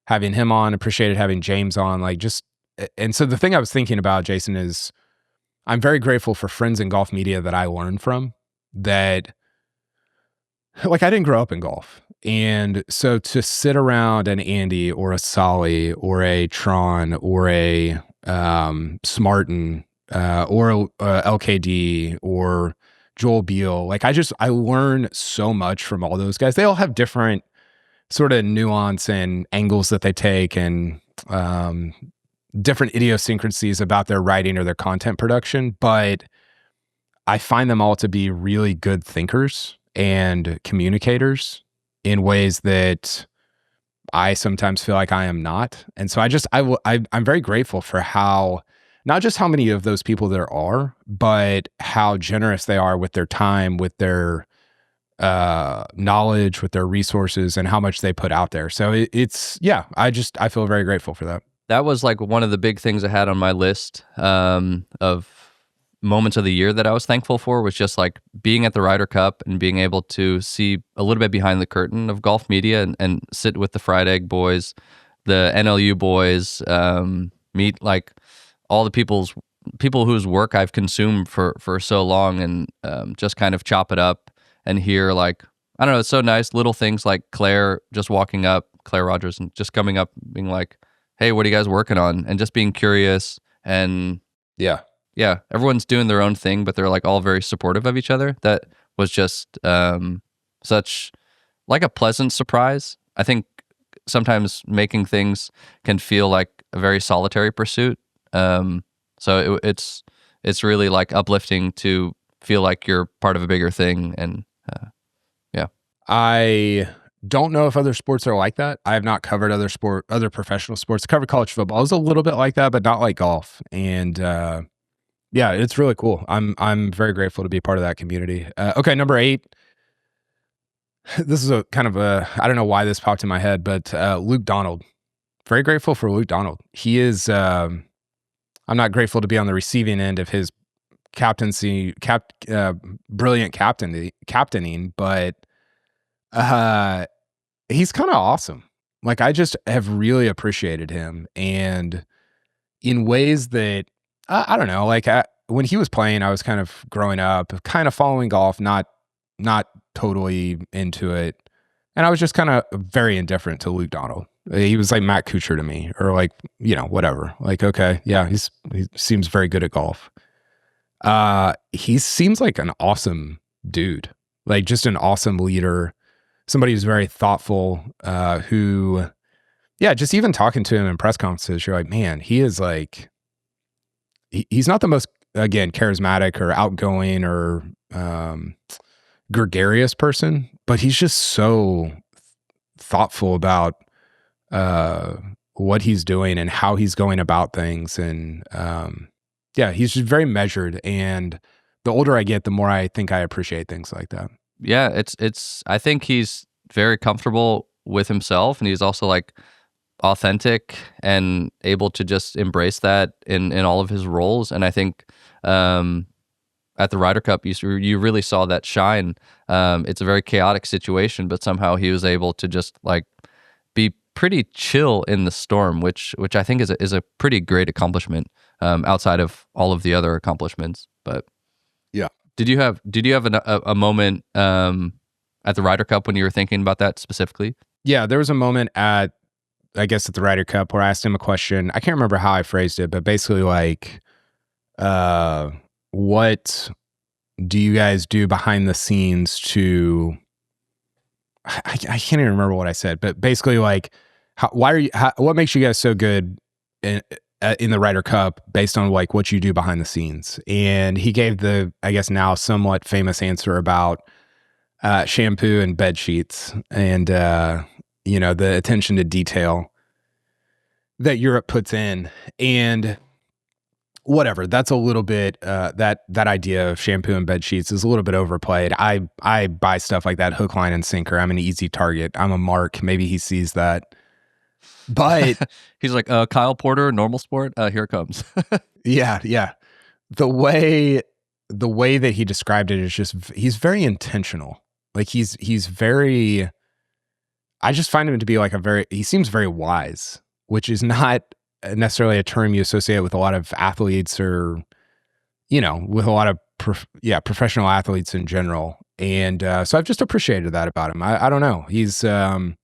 having him on, appreciated having James on, and so the thing I was thinking about, Jason, is I'm very grateful for friends in golf media that I learned from, that, like, I didn't grow up in golf. And so to sit around an Andy or a Solly or a Tron or a Smartin or a LKD or Joel Beal, like, I learn so much from all those guys. They all have different sort of nuance and angles that they take, and um, different idiosyncrasies about their writing or their content production. But I find them all to be really good thinkers and communicators in ways that I sometimes feel like I am not. And so I'm very grateful for how, not just how many of those people there are, but how generous they are with their time, with their knowledge, with their resources, and how much they put out there. So yeah, I feel very grateful for that. That was like one of the big things I had on my list of moments of the year that I was thankful for, was just like being at the Ryder Cup and being able to see a little bit behind the curtain of golf media, and sit with the Fried Egg boys, the NLU boys, meet like all the people whose work I've consumed for so long, and just kind of chop it up and hear, like, I don't know, it's so nice. Little things like Claire just walking up, Claire Rogers, and just coming up being like, hey, what are you guys working on? And just being curious. And Yeah. yeah, everyone's doing their own thing, but they're like all very supportive of each other. That was just such like a pleasant surprise. I think sometimes making things can feel like a very solitary pursuit. So it's really like uplifting to feel like you're part of a bigger thing. And yeah, I don't know if other sports are like that. I have not covered other professional sports. I covered college football. It was a little bit like that, but not like golf. And yeah, it's really cool. I'm very grateful to be part of that community. Okay, number 8. This is a kind of I don't know why this popped in my head, but Luke Donald. Very grateful for Luke Donald. He is. I'm not grateful to be on the receiving end of his captaincy, brilliant captaining, but he's kind of awesome. Like, I just have really appreciated him, and in ways that I don't know. Like, when he was playing, I was kind of growing up, kind of following golf, not totally into it, and I was just kind of very indifferent to Luke Donald. He was like Matt Kuchar to me, or like, whatever. Like, okay, yeah, he seems very good at golf. He seems like an awesome dude, like just an awesome leader, somebody who's very thoughtful, who, yeah, just even talking to him in press conferences, you're like, man, he is like, he's not the most, again, charismatic or outgoing or gregarious person, but he's just so thoughtful about what he's doing and how he's going about things. And yeah, he's just very measured. And the older I get, the more I think I appreciate things like that. Yeah, it's I think he's very comfortable with himself, and he's also like authentic and able to just embrace that in all of his roles. And I think at the Ryder Cup, you really saw that shine. It's a very chaotic situation, but somehow he was able to just like be pretty chill in the storm, which I think is a pretty great accomplishment, outside of all of the other accomplishments. But yeah, did you have a moment at the Ryder Cup when you were thinking about that specifically? Yeah, there was a moment at the Ryder Cup where I asked him a question. I can't remember how I phrased it, but basically like, what do you guys do behind the scenes to, I can't even remember what I said, but basically like, what makes you guys so good in the Ryder Cup based on like what you do behind the scenes? And he gave the, I guess now somewhat famous answer about shampoo and bed sheets, and the attention to detail that Europe puts in. And whatever, that's a little bit that idea of shampoo and bed sheets is a little bit overplayed. I buy stuff like that hook, line, and sinker. I'm an easy target. I'm a mark. Maybe he sees that, but he's like, Kyle Porter, normal sport. Here it comes. yeah. The way that he described it is just, he's very intentional. Like he's very, I just find him to be like he seems very wise, which is not necessarily a term you associate with a lot of athletes, or, with a lot of professional athletes in general. And so I've just appreciated that about him. I don't know. He's, I'm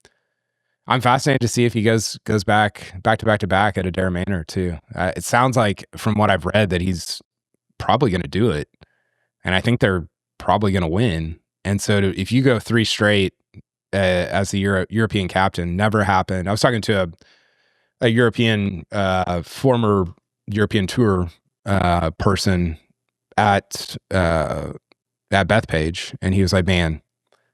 fascinated to see if he goes back to back at Adair Manor too. It sounds like from what I've read that he's probably going to do it. And I think they're probably going to win. And so if you go 3 straight, as the European captain. Never happened. I was talking to a European, former European Tour person at Bethpage, and he was like, "Man,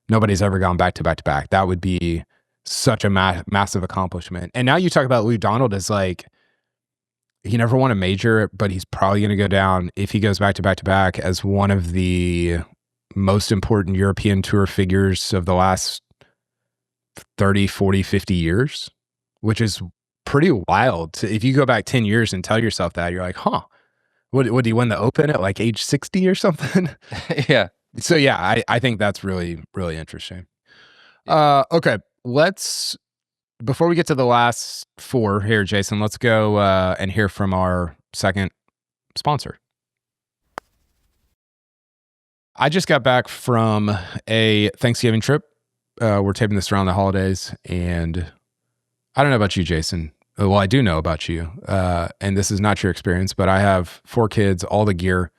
nobody's ever gone back to back to back. That would be such a massive accomplishment." And now you talk about Lou Donald as like, he never won a major, but he's probably going to go down, if he goes back to back to back, as one of the most important European Tour figures of the last 30, 40, 50 years, which is pretty wild. If you go back 10 years and tell yourself that, you're like, huh, would he win the Open at like age 60 or something? Yeah. So yeah, I think that's really, really interesting. Okay, before we get to the last four here, Jason, let's go and hear from our second sponsor. I just got back from a Thanksgiving trip. We're taping this around the holidays, and I don't know about you, Jason. Well, I do know about you, and this is not your experience, but I have 4 kids, all the gear,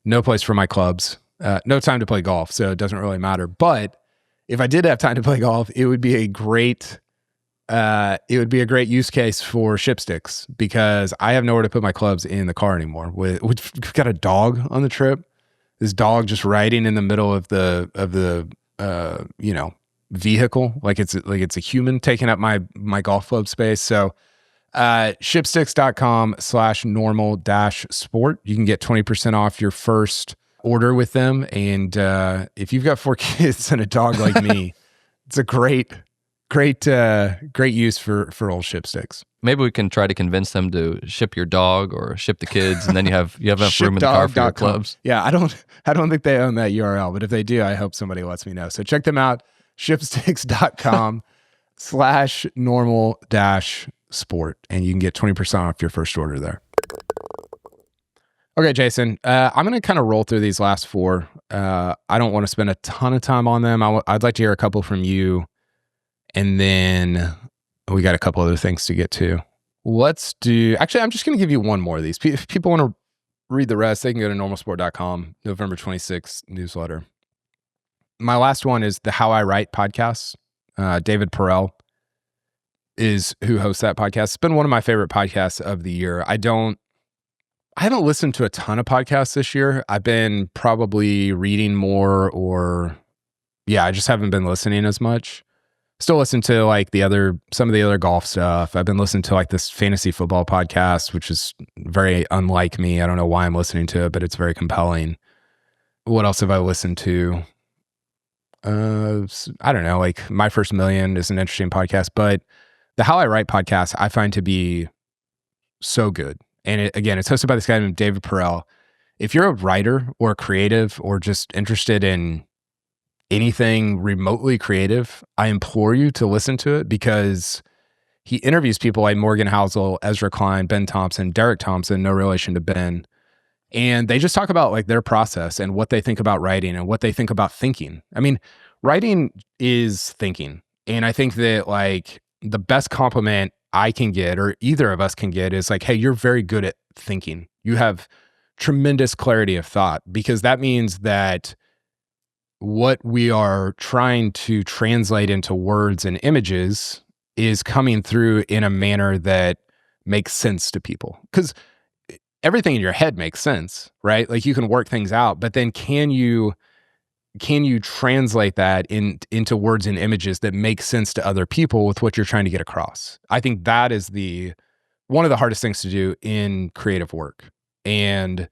no place for my clubs, no time to play golf, so it doesn't really matter. But if I did have time to play golf, it would be a great use case for ship sticks, because I have nowhere to put my clubs in the car anymore. We've got a dog on the trip. This dog just riding in the middle of the vehicle, like it's a human taking up my golf club space. So shipsticks.com/normal-sport. You can get 20% off your first order with them. And if you've got 4 kids and a dog like me, it's a great use for old ship sticks. Maybe we can try to convince them to ship your dog or ship the kids, and then you have enough room in the car for your clubs. Yeah, I don't think they own that URL, but if they do, I hope somebody lets me know. So check them out, shipsticks.com/normal-sport, and you can get 20% off your first order there. Okay, Jason, I'm going to kind of roll through these last 4. I don't want to spend a ton of time on them. I'd like to hear a couple from you, and then we got a couple other things to get to. Actually, I'm just going to give you one more of these. If people want to read the rest, they can go to normalsport.com, November 26th newsletter. My last one is the How I Write podcast. David Perel is who hosts that podcast. It's been one of my favorite podcasts of the year. I haven't listened to a ton of podcasts this year. I've been probably reading more, I just haven't been listening as much. Still listen to like some of the other golf stuff. I've been listening to like this fantasy football podcast, which is very unlike me. I don't know why I'm listening to it, but it's very compelling. What else have I listened to? I don't know, like My First Million is an interesting podcast, but the How I Write podcast I find to be so good. And it's hosted by this guy named David Perel. If you're a writer or a creative or just interested in anything remotely creative, I implore you to listen to it, because he interviews people like Morgan Housel, Ezra Klein, Ben Thompson, Derek Thompson, no relation to Ben. And they just talk about like their process and what they think about writing and what they think about thinking. I mean, writing is thinking. And I think that like the best compliment I can get, or either of us can get, is like, hey, you're very good at thinking. You have tremendous clarity of thought, because that means that what we are trying to translate into words and images is coming through in a manner that makes sense to people. Because everything in your head makes sense, right? Like you can work things out, but then can you translate that into words and images that make sense to other people with what you're trying to get across? I think that is one of the hardest things to do in creative work. And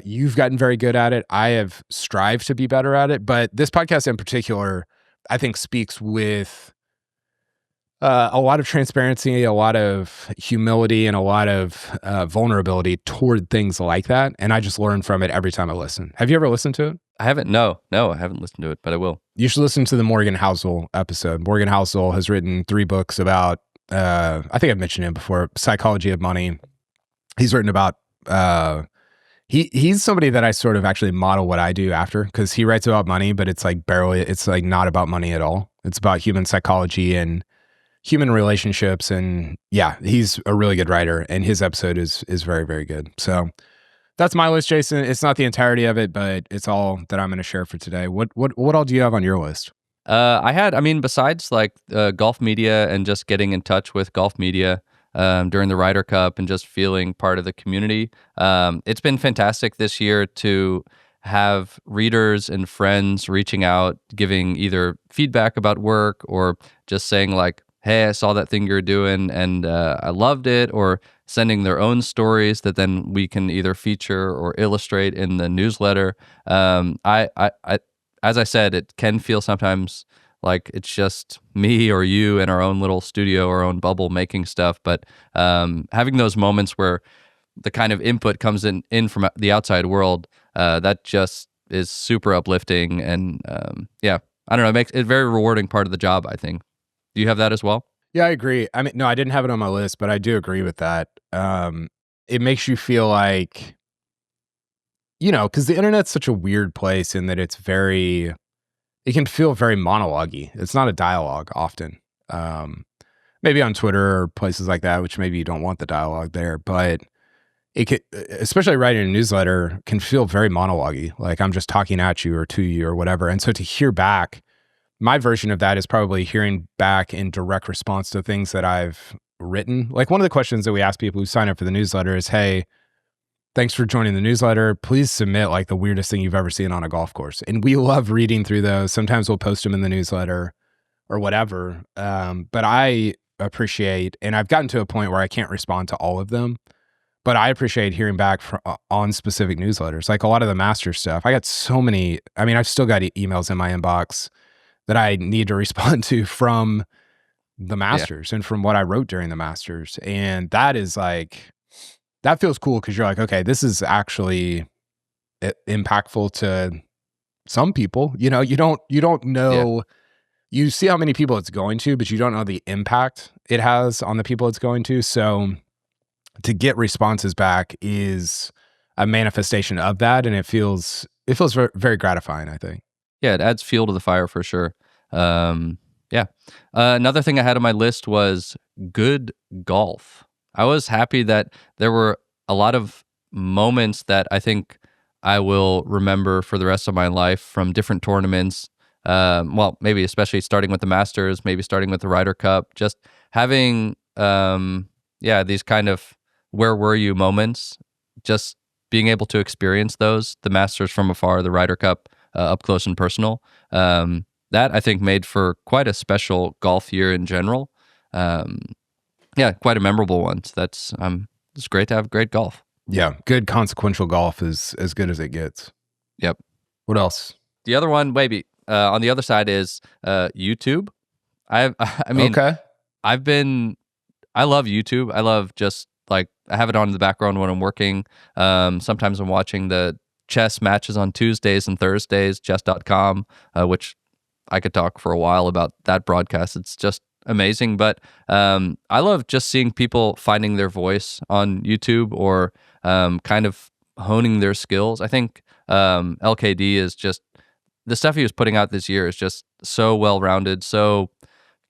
you've gotten very good at it. I have strived to be better at it, but this podcast in particular, I think, speaks with a lot of transparency, a lot of humility, and a lot of vulnerability toward things like that. And I just learn from it every time I listen. Have you ever listened to it? I haven't. No, I haven't listened to it, but I will. You should listen to the Morgan Housel episode. Morgan Housel has written 3 books about, I think I've mentioned him before, psychology of money. He's written about, he's somebody that I sort of actually model what I do after, because he writes about money, but it's like not about money at all. It's about human psychology and human relationships. And yeah, he's a really good writer, and his episode is very, very good. So that's my list, Jason. It's not the entirety of it, but it's all that I'm going to share for today. What all do you have on your list? I mean, besides like golf media and just getting in touch with golf media during the Ryder Cup and just feeling part of the community, it's been fantastic this year to have readers and friends reaching out, giving either feedback about work or just saying like, "Hey, I saw that thing you're doing and I loved it," or sending their own stories that then we can either feature or illustrate in the newsletter. I as I said, it can feel sometimes like it's just me or you in our own little studio, our own bubble making stuff. But having those moments where the kind of input comes in from the outside world, that just is super uplifting. And yeah, I don't know, it makes it a very rewarding part of the job, I think. Do you have that as well? Yeah, I agree. I mean, no, I didn't have it on my list, but I do agree with that. It makes you feel like, because the internet's such a weird place in that it can feel very monologue-y. It's not a dialogue often. Maybe on Twitter or places like that, which maybe you don't want the dialogue there, but it could, especially writing a newsletter, can feel very monologue-y. Like I'm just talking at you or to you or whatever. And so to hear back, my version of that is probably hearing back in direct response to things that I've written. Like one of the questions that we ask people who sign up for the newsletter is, hey, thanks for joining the newsletter. Please submit like the weirdest thing you've ever seen on a golf course. And we love reading through those. Sometimes we'll post them in the newsletter or whatever. But I appreciate, and I've gotten to a point where I can't respond to all of them, but I appreciate hearing back on specific newsletters. Like a lot of the master stuff. I got so many, I mean, I've still got emails in my inbox that I need to respond to from the Yeah. masters and from what I wrote during the masters. And that is like, that feels cool because you're like, okay, this is actually impactful to some people. You don't Yeah. know, you see how many people it's going to, but you don't know the impact it has on the people it's going to. So to get responses back is a manifestation of that. And it feels very, very gratifying, I think. Yeah, it adds fuel to the fire for sure. Yeah. Another thing I had on my list was good golf. I was happy that there were a lot of moments that I think I will remember for the rest of my life from different tournaments. Well, maybe especially starting with the Masters, maybe starting with the Ryder Cup, just having, yeah, these kind of where were you moments, just being able to experience those, the Masters from afar, the Ryder Cup up close and personal. That I think made for quite a special golf year in general. Um, yeah, quite a memorable one. So that's it's great to have great golf. Yeah. Good consequential golf is as good as it gets. Yep. What else? The other one, maybe on the other side is YouTube. I mean, Okay. I love YouTube. I love just like I have it on in the background when I'm working. Sometimes I'm watching the chess matches on Tuesdays and Thursdays, chess.com, which I could talk for a while about that broadcast. It's just amazing. But I love just seeing people finding their voice on YouTube or kind of honing their skills. I think LKD is just the stuff he was putting out this year is just so well rounded, so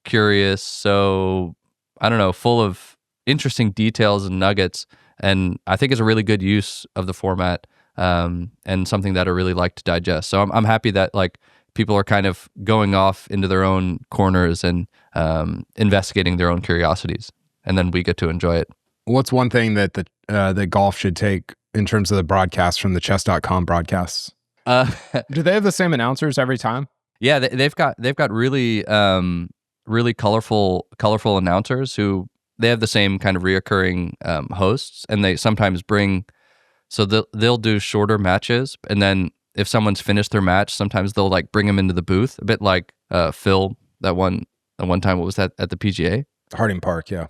curious, so I don't know, full of interesting details and nuggets. And I think it's a really good use of the format and something that I really like to digest. So I'm happy that like people are kind of going off into their own corners and investigating their own curiosities, and then we get to enjoy it. What's one thing that that golf should take in terms of the broadcast from the chess.com broadcasts? Uh, Do they have the same announcers every time? yeah, they've got really really colorful announcers who they have the same kind of reoccurring hosts, and they sometimes bring. So they'll do shorter matches, and then if someone's finished their match, sometimes they'll like bring them into the booth, a bit like Phil that one time. What was that at the PGA? Harding Park, yeah.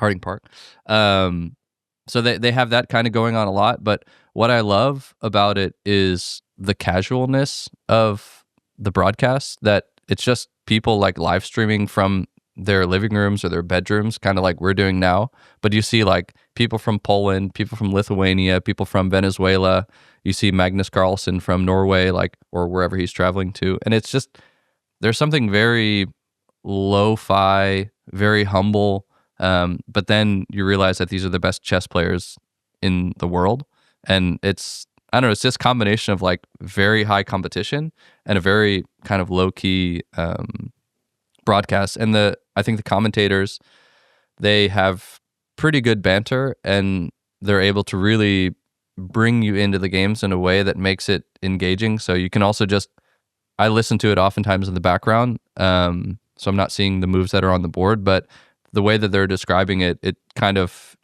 Harding Park. So they have that kind of going on a lot. But what I love about it is the casualness of the broadcast. That it's just people like live streaming from their living rooms or their bedrooms, kind of like we're doing now. But you see like people from Poland, people from Lithuania, people from Venezuela. You see Magnus Carlsen from Norway, like or wherever he's traveling to, and it's just there's something very lo-fi, very humble. But then you realize that these are the best chess players in the world, and it's I don't know, it's this combination of like very high competition and a very kind of low key broadcast. And I think the commentators, they have pretty good banter, and they're able to really bring you into the games in a way that makes it engaging. So you can also I listen to it oftentimes in the background. So I'm not seeing the moves that are on the board, but the way that they're describing it, it kind of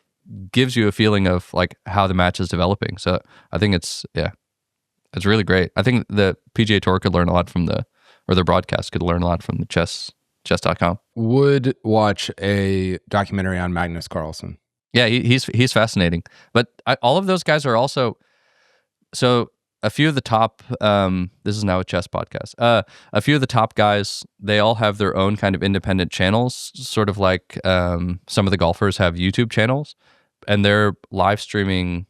gives you a feeling of like how the match is developing. So I think it's really great. I think the PGA Tour could learn a lot from or the broadcast could learn a lot from the chess.com. Would watch a documentary on Magnus Carlsen. Yeah, he's fascinating. But all of those guys are also, so a few of the top, this is now a chess podcast, a few of the top guys, they all have their own kind of independent channels, sort of like some of the golfers have YouTube channels, and they're live streaming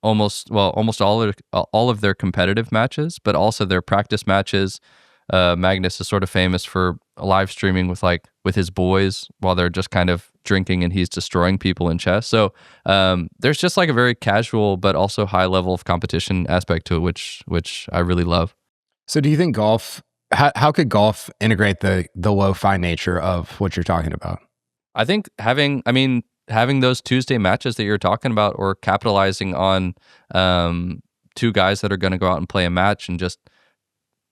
almost all of their competitive matches, but also their practice matches. Magnus is sort of famous for live streaming with his boys while they're just kind of drinking and he's destroying people in chess. So there's just like a very casual but also high level of competition aspect to it, which I really love. So do you think how could golf integrate the lo-fi nature of what you're talking about? I think having those Tuesday matches that you're talking about, or capitalizing on two guys that are going to go out and play a match and just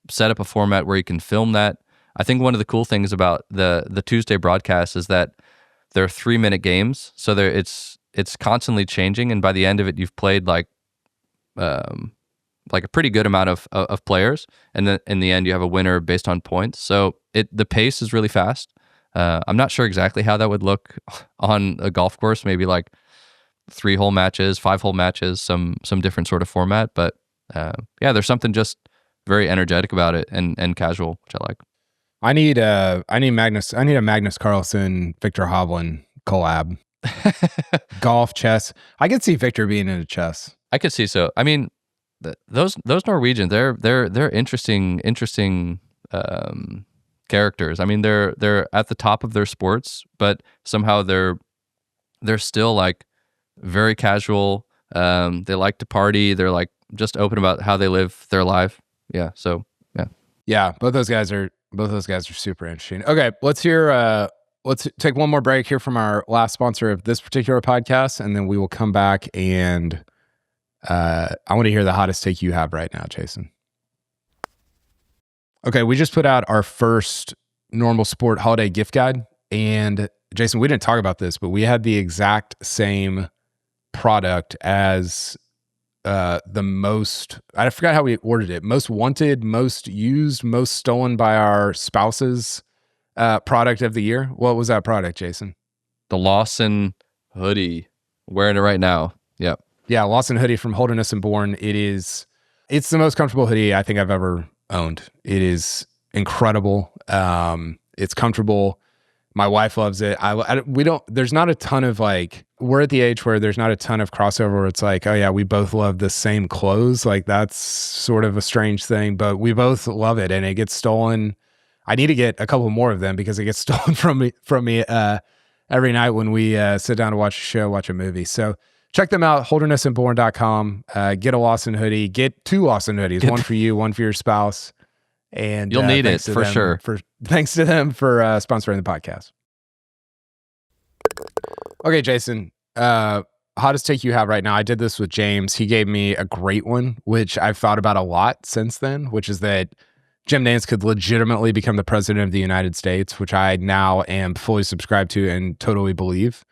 set up a format where you can film that. I think one of the cool things about the Tuesday broadcast is that they're 3-minute games, so it's constantly changing, and by the end of it, you've played like a pretty good amount of players, and then in the end, you have a winner based on points. So the pace is really fast. I'm not sure exactly how that would look on a golf course, maybe like 3-hole matches, 5-hole matches, some different sort of format, but there's something just very energetic about it and casual, which I like. I need a Magnus Carlsen, Victor Hovland collab. Golf, chess. I could see Victor being into chess. I could see so. I mean, those Norwegians, they're interesting characters. I mean, they're at the top of their sports, but somehow they're still like very casual. They like to party. They're like just open about how they live their life. Yeah. So yeah. Both those guys are super interesting. Okay, let's take one more break here from our last sponsor of this particular podcast, and then we will come back and I want to hear the hottest take you have right now, Jason. Okay, we just put out our first normal sport holiday gift guide, and Jason, we didn't talk about this, but we had the exact same product as the most, I forgot how we ordered it, most wanted, most used, most stolen by our spouses product of the year. What was that product, Jason? The Lawson hoodie. Wearing it right now. Yep. Yeah, Lawson hoodie from Holderness and Bourne. It's the most comfortable hoodie I think I've ever owned. It is incredible. It's comfortable. My wife loves it. There's not a ton of we're at the age where there's not a ton of crossover where it's like, oh yeah, we both love the same clothes. Like that's sort of a strange thing, but we both love it, and it gets stolen. I need to get a couple more of them because it gets stolen from me every night when we sit down to watch a show, watch a movie. So check them out, holdernessandbourne.com. Get a Lawson hoodie. Get 2 Lawson hoodies, one for you, one for your spouse. And you'll need it for sure. Thanks to them for sponsoring the podcast. Okay, Jason, hottest take you have right now. I did this with James. He gave me a great one, which I've thought about a lot since then, which is that Jim Nantz could legitimately become the president of the United States, which I now am fully subscribed to and totally believe.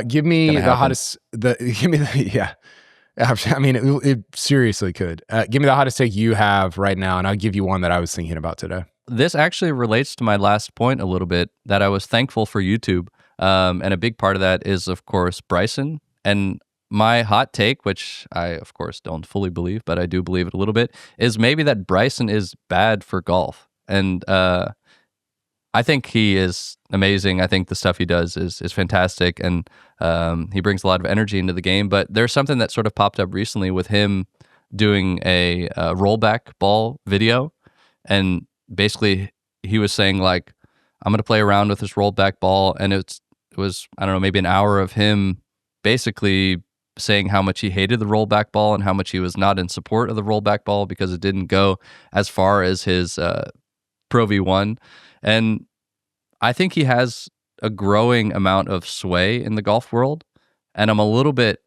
Give me the hottest. Yeah. I mean, it seriously could. Give me the hottest take you have right now, and I'll give you one that I was thinking about today. This actually relates to my last point a little bit, that I was thankful for YouTube. And a big part of that is, of course, Bryson. And my hot take, which I, of course, don't fully believe, but I do believe it a little bit, is maybe that Bryson is bad for golf. And I think he is amazing. I think the stuff he does is fantastic, and he brings a lot of energy into the game. But there's something that sort of popped up recently with him doing a rollback ball video, and basically he was saying like, I'm going to play around with this rollback ball, and it was, I don't know, maybe an hour of him basically saying how much he hated the rollback ball and how much he was not in support of the rollback ball because it didn't go as far as his Pro V1. And I think he has a growing amount of sway in the golf world. And I'm a little bit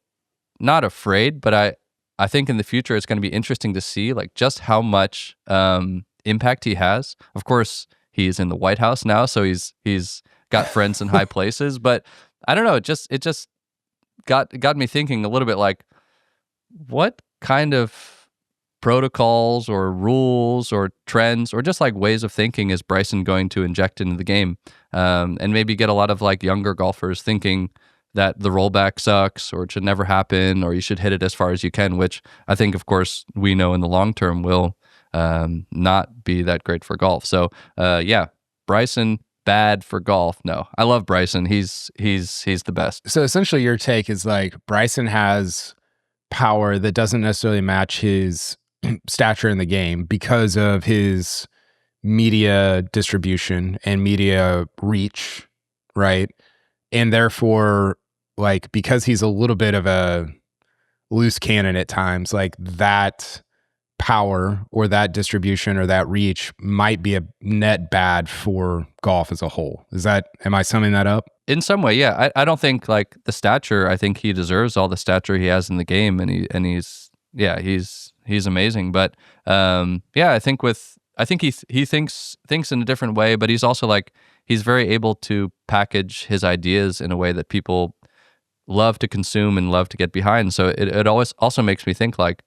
not afraid, but I think in the future it's going to be interesting to see like just how much impact he has. Of course, he's in the White House now, so he's got friends in high places. But I don't know. It just got me thinking a little bit like, what kind of protocols or rules or trends or just like ways of thinking is Bryson going to inject into the game, and maybe get a lot of like younger golfers thinking that the rollback sucks or it should never happen or you should hit it as far as you can, which I think, of course, we know in the long term will not be that great for golf. So yeah, Bryson, bad for golf. No, I love Bryson. He's the best. So essentially your take is like Bryson has power that doesn't necessarily match his stature in the game because of his media distribution and media reach, right? And therefore, like, because he's a little bit of a loose cannon at times, like that power or that distribution or that reach might be a net bad for golf as a whole. Am I summing that up? In some way, yeah. I don't think like the stature, I think he deserves all the stature he has in the game, and he's amazing. But yeah, I think he thinks in a different way, but he's also like, he's very able to package his ideas in a way that people love to consume and love to get behind. So it always also makes me think like,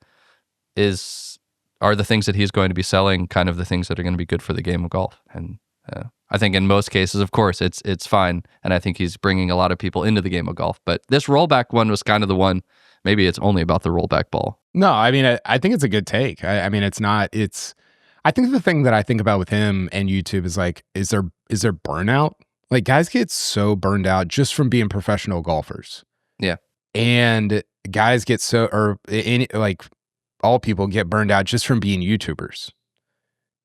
are the things that he's going to be selling kind of the things that are going to be good for the game of golf? And I think in most cases, of course, it's fine. And I think he's bringing a lot of people into the game of golf. But this rollback one was kind of the one, maybe it's only about the rollback ball. No, I mean, I think it's a good take. I mean, I think the thing that I think about with him and YouTube is like, is there burnout? Like guys get so burned out just from being professional golfers. Yeah. And guys get like all people get burned out just from being YouTubers.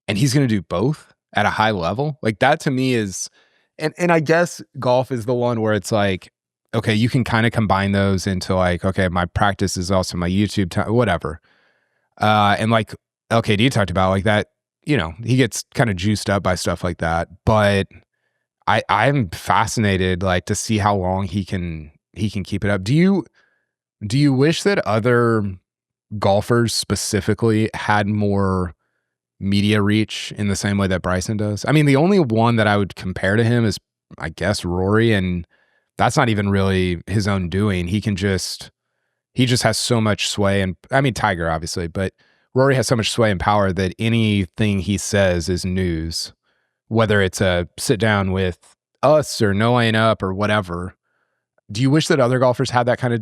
And he's going to do both at a high level. Like that to me is, and I guess golf is the one where it's like, okay, you can kind of combine those into like, okay, my practice is also my YouTube time, whatever. And like, okay, you talked about like that, you know, he gets kind of juiced up by stuff like that. But I'm fascinated like to see how long he can keep it up. Do you wish that other golfers specifically had more media reach in the same way that Bryson does? I mean, the only one that I would compare to him is, I guess, Rory, and that's not even really his own doing. He just has so much sway, and I mean Tiger obviously, but Rory has so much sway and power that anything he says is news, whether it's a sit down with us or no laying up or whatever. Do you wish that other golfers had that kind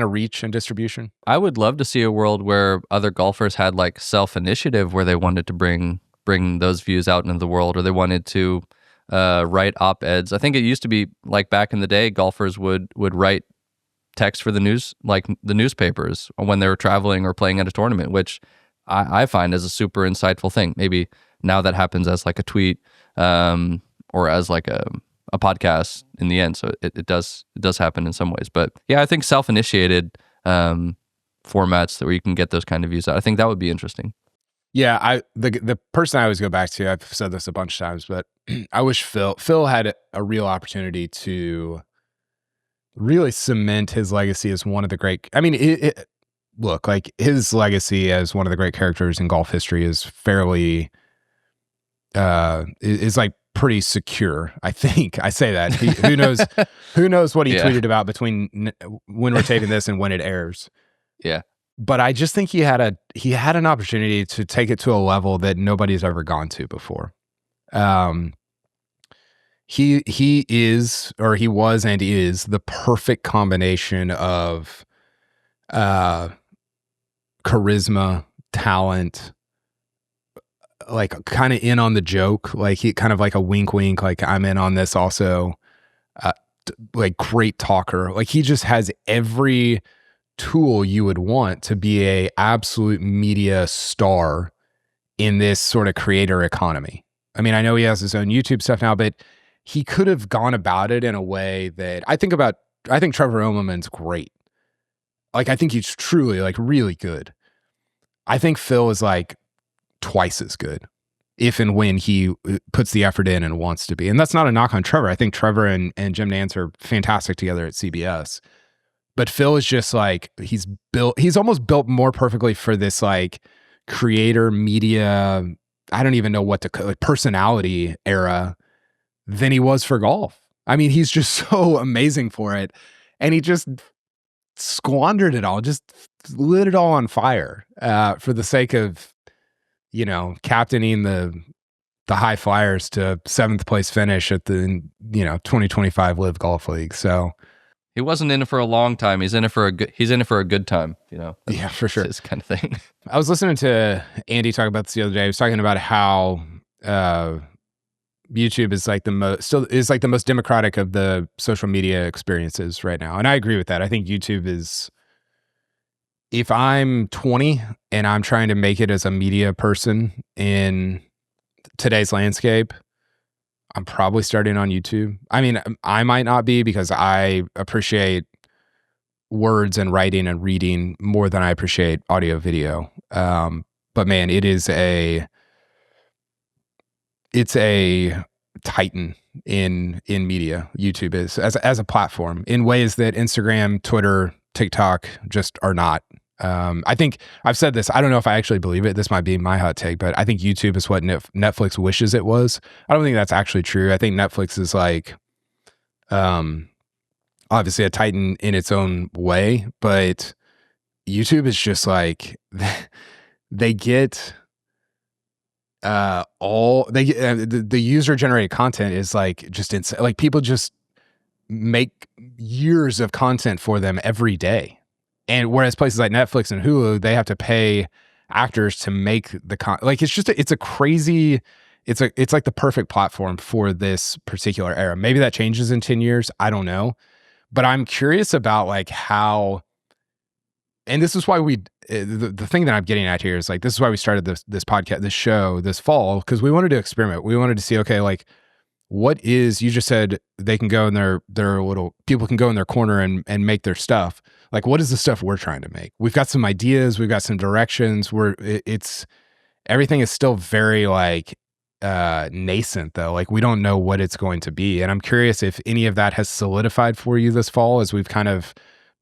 of reach and distribution? I would love to see a world where other golfers had like self-initiative where they wanted to bring those views out into the world, or they wanted to write op-eds. I think it used to be like back in the day, golfers would write text for the news, like the newspapers when they were traveling or playing at a tournament, which I find as a super insightful thing. Maybe now that happens as like a tweet or as like a podcast in the end. So it does happen in some ways. But yeah, I think self-initiated formats where you can get those kind of views out, I think that would be interesting. Yeah, the person I always go back to, I've said this a bunch of times, but I wish Phil had a real opportunity to really cement his legacy as one of the great. I mean, look, like his legacy as one of the great characters in golf history is fairly is like pretty secure. I think I say that. Who knows what he tweeted about between when we're taping this and when it airs. Yeah. But I just think he had an opportunity to take it to a level that nobody's ever gone to before. He is, or he was and is, the perfect combination of charisma, talent, like kind of in on the joke, like he kind of like a wink wink, like I'm in on this also, like great talker. Like he just has every tool you would want to be a absolute media star in this sort of creator economy. I mean, I know he has his own YouTube stuff now, but he could have gone about it in a way that I think Trevor Immelman's great. like, I think he's truly like really good. I think Phil is like twice as good if and when he puts the effort in and wants to be. And that's not a knock on Trevor. I think Trevor and Jim Nantz are fantastic together at CBS. But Phil is just like, he's almost built more perfectly for this like creator media, I don't even know what to call it, personality era than he was for golf. I mean, he's just so amazing for it. And he just squandered it all, just lit it all on fire for the sake of, captaining the high flyers to 7th place finish at the, 2025 Live Golf League. So he wasn't in it for a long time. He's in it for a good time, Yeah, for sure. This kind of thing. I was listening to Andy talk about this the other day. He was talking about how YouTube is like the most democratic of the social media experiences right now. And I agree with that. I think YouTube is, if I'm 20 and I'm trying to make it as a media person in today's landscape, I'm probably starting on YouTube. I mean, I might not be, because I appreciate words and writing and reading more than I appreciate audio video. But man, it's a titan in media. YouTube is as a platform in ways that Instagram, Twitter, TikTok just are not. I think I've said this. I don't know if I actually believe it. This might be my hot take, but I think YouTube is what Netflix wishes it was. I don't think that's actually true. I think Netflix is like, obviously a titan in its own way, but YouTube is just like, they get the user generated content is like just insane. Like, people just make years of content for them every day. And whereas places like Netflix and Hulu, they have to pay actors to make the like, it's like the perfect platform for this particular era. Maybe that changes in 10 years. I don't know. But I'm curious about like how, and this is why the thing that I'm getting at here is like, this is why we started this podcast, this show this fall, because we wanted to experiment. We wanted to see, okay, like, what is, you just said they can go in their little, people can go in their corner and make their stuff. Like, what is the stuff we're trying to make? We've got some ideas, we've got some directions. Everything is still very like nascent though. Like, we don't know what it's going to be. And I'm curious if any of that has solidified for you this fall, as we've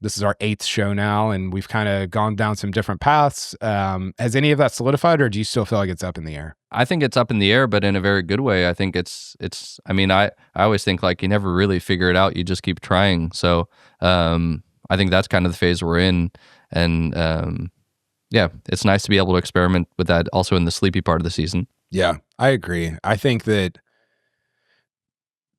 this is our 8th show now, and we've kind of gone down some different paths. Has any of that solidified, or do you still feel like it's up in the air? I think it's up in the air, but in a very good way. I think I mean, I always think like you never really figure it out. You just keep trying. So I think that's kind of the phase we're in. And yeah, it's nice to be able to experiment with that also in the sleepy part of the season. Yeah, I agree. I think that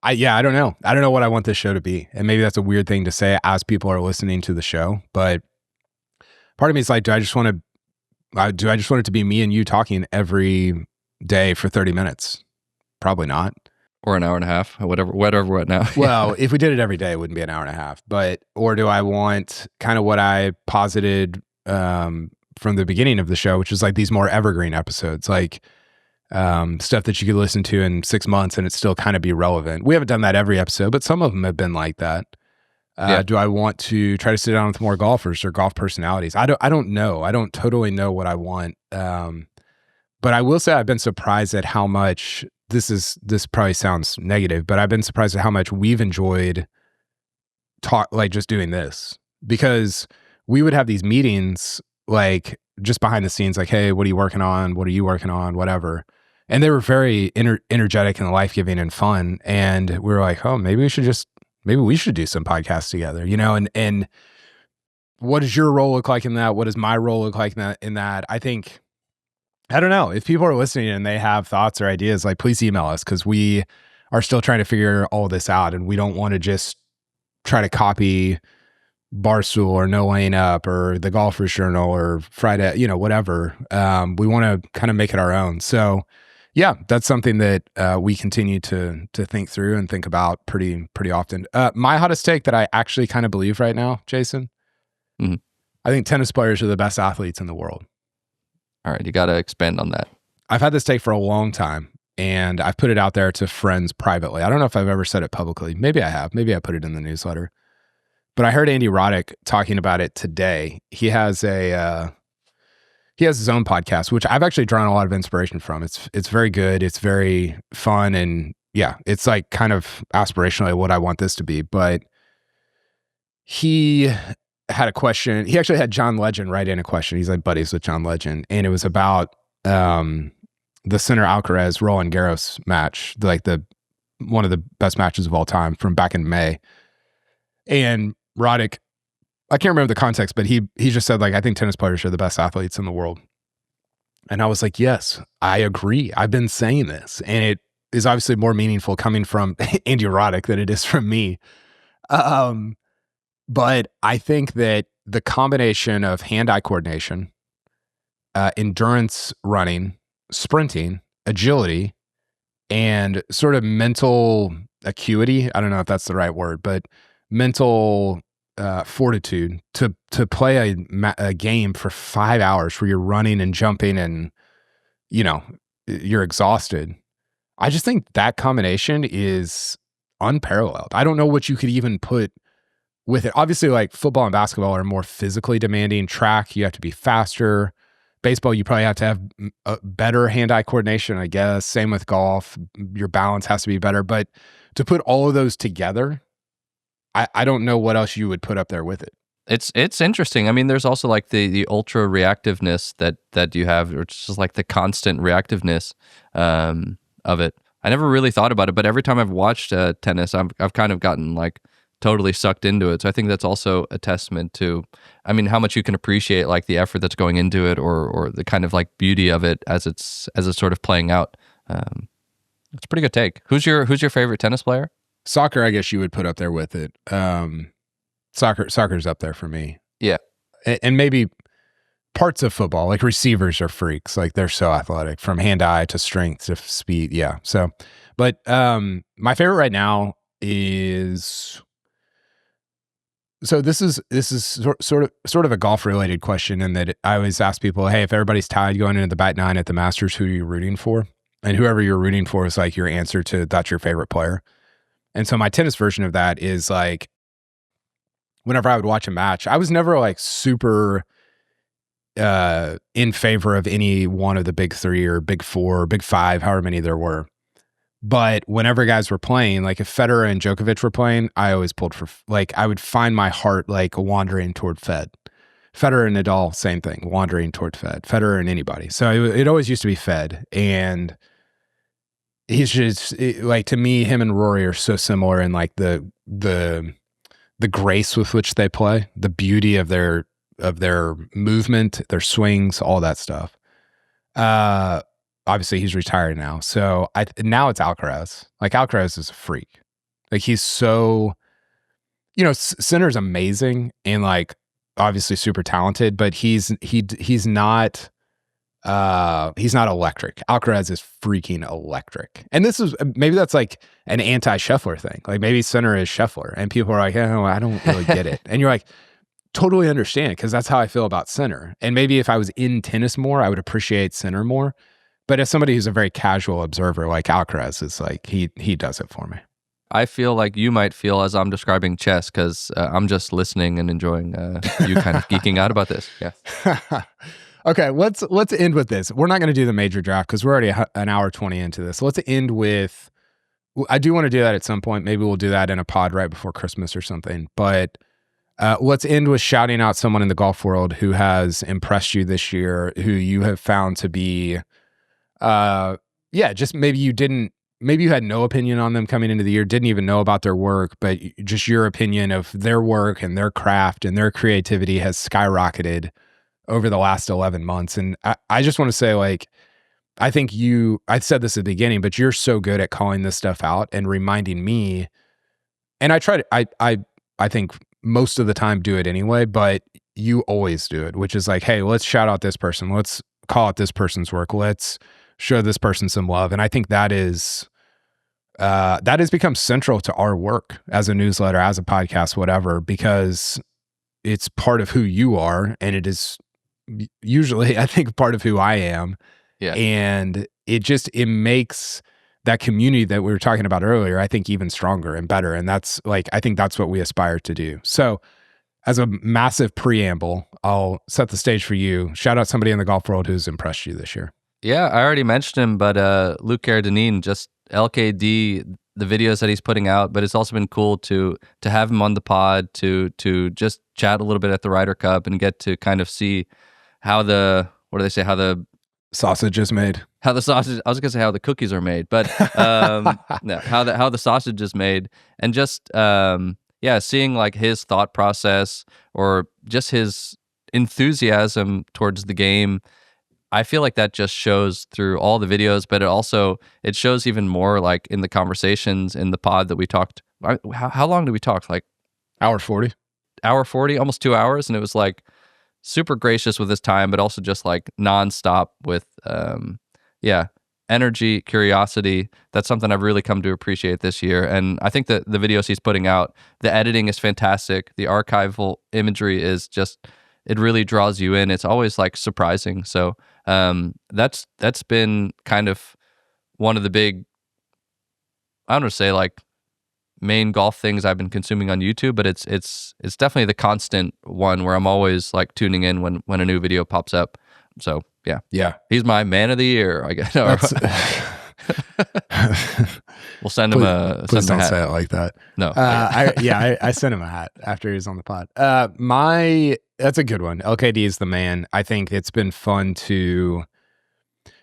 I don't know. I don't know what I want this show to be. And maybe that's a weird thing to say as people are listening to the show. But part of me is like, do I just want it to be me and you talking every day for 30 minutes? Probably not. Or an hour and a half, whatever we're at now. Well, if we did it every day, it wouldn't be an hour and a half. Or do I want kind of what I posited from the beginning of the show, which is like these more evergreen episodes, like stuff that you could listen to in 6 months and it still kind of be relevant. We haven't done that every episode, but some of them have been like that. Yeah. Do I want to try to sit down with more golfers or golf personalities? I don't know. I don't totally know what I want. But I will say I've been surprised at how much this probably sounds negative, but I've been surprised at how much we've enjoyed just doing this, because we would have these meetings like just behind the scenes, like, hey, what are you working on? What are you working on? Whatever. And they were very energetic and life-giving and fun. And we were like, oh, maybe we should do some podcasts together, and what does your role look like in that? What does my role look like in that? I don't know. If people are listening and they have thoughts or ideas, like, please email us, because we are still trying to figure all this out, and we don't want to just try to copy Barstool or No Lane Up or the Golfers Journal or Friday, whatever. We want to kind of make it our own. So yeah, that's something that we continue to think through and think about pretty often. My hottest take that I actually kind of believe right now, Jason, I think tennis players are the best athletes in the world. All right, you got to expand on that. I've had this take for a long time, and I've put it out there to friends privately. I don't know if I've ever said it publicly. Maybe I have. Maybe I put it in the newsletter. But I heard Andy Roddick talking about it today. He has his own podcast, which I've actually drawn a lot of inspiration from. It's very good. It's very fun, and yeah, it's like kind of aspirationally what I want this to be. But he had a question. He actually had John Legend write in a question. He's like buddies with John Legend, and it was about the Sinner Alcaraz Roland Garros match, like one of the best matches of all time from back in May. And Roddick, I can't remember the context, but he just said, like, I think tennis players are the best athletes in the world. And I was like, yes, I agree. I've been saying this, and it is obviously more meaningful coming from Andy Roddick than it is from me. But I think that the combination of hand-eye coordination, endurance running, sprinting, agility, and sort of mental acuity, I don't know if that's the right word, but mental fortitude to play a game for 5 hours where you're running and jumping and, you know, you're exhausted. I just think that combination is unparalleled. I don't know what you could even put with it. Obviously, like football and basketball are more physically demanding. Track, you have to be faster. Baseball, you probably have to have a better hand-eye coordination, I guess. Same with golf. Your balance has to be better. But to put all of those together, I don't know what else you would put up there with it. It's interesting. I mean, there's also like the ultra reactiveness that you have, or just like the constant reactiveness of it. I never really thought about it, but every time I've watched tennis, I've kind of gotten like totally sucked into it. So I think that's also a testament to, I mean, how much you can appreciate like the effort that's going into it, or the kind of like beauty of it as it's sort of playing out. It's a pretty good take. Who's your favorite tennis player? Soccer, I guess you would put up there with it. Soccer's up there for me. Yeah. And maybe parts of football, like receivers are freaks. Like they're so athletic, from hand-eye to strength to speed. Yeah. So, but my favorite right now is, so this is sort of a golf related question, in that I always ask people, hey, if everybody's tied going into the back nine at the Masters, who are you rooting for? And whoever you're rooting for is like your answer to that's your favorite player. And so my tennis version of that is like, whenever I would watch a match, I was never like super in favor of any one of the big three or big four or big five, however many there were. But whenever guys were playing, like if Federer and Djokovic were playing, I always pulled for, like, I would find my heart like wandering toward Fed. Federer and Nadal, same thing, wandering toward Fed. Federer and anybody. So it always used to be Fed. And he's just like, to me, him and Rory are so similar in like the grace with which they play, the beauty of their movement, their swings, all that stuff. Obviously he's retired now. So now it's Alcaraz. Like Alcaraz is a freak. Like he's so, you know, Sinner's amazing and like obviously super talented, but he's not electric. Alcaraz is freaking electric. And this is, maybe that's like an anti-Scheffler thing. Like maybe Sinner is Scheffler and people are like, oh, I don't really get it. And you're like, totally understand, because that's how I feel about Sinner. And maybe if I was in tennis more, I would appreciate Sinner more. But as somebody who's a very casual observer, like Alcaraz is like, he does it for me. I feel like you might feel as I'm describing chess, because I'm just listening and enjoying you kind of geeking out about this. Yeah. Okay, let's end with this. We're not going to do the major draft because we're already an hour 20 into this. Let's end with, I do want to do that at some point. Maybe we'll do that in a pod right before Christmas or something. But let's end with shouting out someone in the golf world who has impressed you this year, who you have found to be, just maybe you had no opinion on them coming into the year, didn't even know about their work, but just your opinion of their work and their craft and their creativity has skyrocketed over the last 11 months. And I just want to say, like, I think I said this at the beginning, but you're so good at calling this stuff out and reminding me. And I try to, I think most of the time do it anyway, but you always do it, which is like, hey, let's shout out this person. Let's call out this person's work. Let's show this person some love. And I think that has become central to our work as a newsletter, as a podcast, whatever, because it's part of who you are. And it is usually, I think, part of who I am. Yeah. And it makes that community that we were talking about earlier, I think even stronger and better. And that's like, I think that's what we aspire to do. So as a massive preamble, I'll set the stage for you. Shout out somebody in the golf world who's impressed you this year. Yeah, I already mentioned him, but Luke Carradine, just LKD, the videos that he's putting out. But it's also been cool to have him on the pod, to just chat a little bit at the Ryder Cup and get to kind of see how the, what do they say, how the sausage is made. How the sausage, I was gonna say how the cookies are made, but no, how the sausage is made, and just seeing like his thought process or just his enthusiasm towards the game. I feel like that just shows through all the videos, but it shows even more like in the conversations in the pod that we talked. How long did we talk? Like hour 40, almost 2 hours, and it was like super gracious with his time, but also just like nonstop with energy, curiosity. That's something I've really come to appreciate this year. And I think that the videos he's putting out, the editing is fantastic. The archival imagery is just, it really draws you in. It's always like surprising. So that's been kind of one of the big, I don't want to say like main golf things I've been consuming on YouTube, but it's definitely the constant one where I'm always like tuning in when a new video pops up. So yeah, he's my man of the year, I guess. We'll send him a please send him don't a hat. say it like that. No, I sent him a hat after he was on the pod. That's a good one. LKD is the man. I think it's been fun to,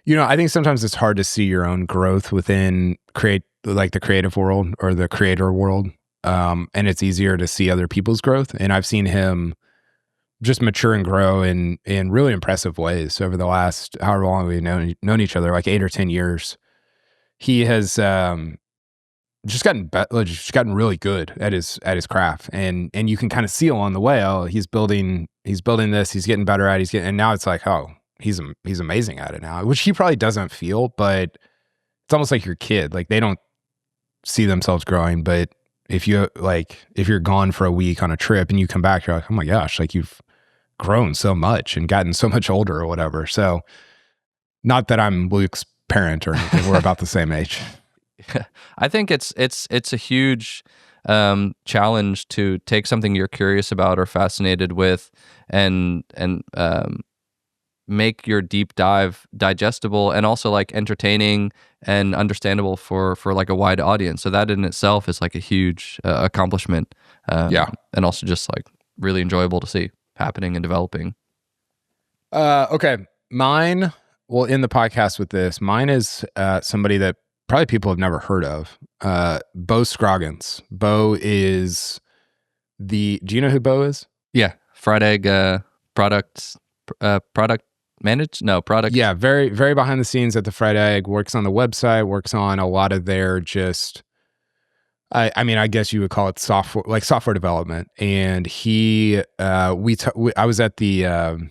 I think sometimes it's hard to see your own growth within the creative world or the creator world. And it's easier to see other people's growth. And I've seen him just mature and grow in really impressive ways over the last, however long we've known each other, like 8 or 10 years. He has just gotten really good at his craft, and you can kind of see along the way, oh, he's building this, he's getting better at it, and now it's like, oh, he's amazing at it now, which he probably doesn't feel, but it's almost like your kid, like they don't see themselves growing, but if you're gone for a week on a trip and you come back, you're like, oh my gosh, like you've grown so much and gotten so much older or whatever. So not that I'm Luke's parent or anything, we're about the same age. I think it's a huge challenge to take something you're curious about or fascinated with and make your deep dive digestible and also like entertaining and understandable for like a wide audience. So that in itself is like a huge accomplishment. And also just like really enjoyable to see happening and developing. Okay. Mine, well, in the podcast with this, mine is somebody that probably people have never heard of. Bo Scroggins. Bo is do you know who Bo is? Yeah. Fried egg product managed? No, product. Yeah, very, very behind the scenes at the Fried Egg, works on the website, works on a lot of their just, I mean, I guess you would call it software development. And he, I was at the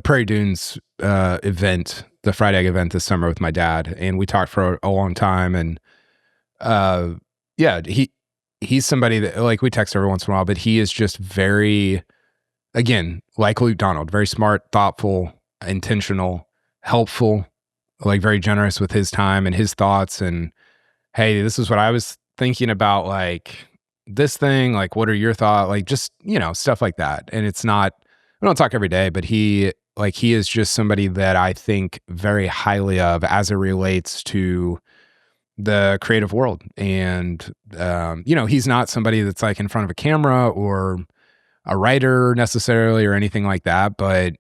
Prairie Dunes event, the Fried Egg event this summer with my dad, and we talked for a long time. And he's somebody that, like, we text every once in a while, but he is just very, again, like Luke Donald, very smart, thoughtful, intentional, helpful, like very generous with his time and his thoughts. And hey, this is what I was thinking about, like this thing, like what are your thoughts? Like just, stuff like that. And it's not, we don't talk every day, but he is just somebody that I think very highly of as it relates to the creative world. And, he's not somebody that's like in front of a camera or a writer necessarily or anything like that, but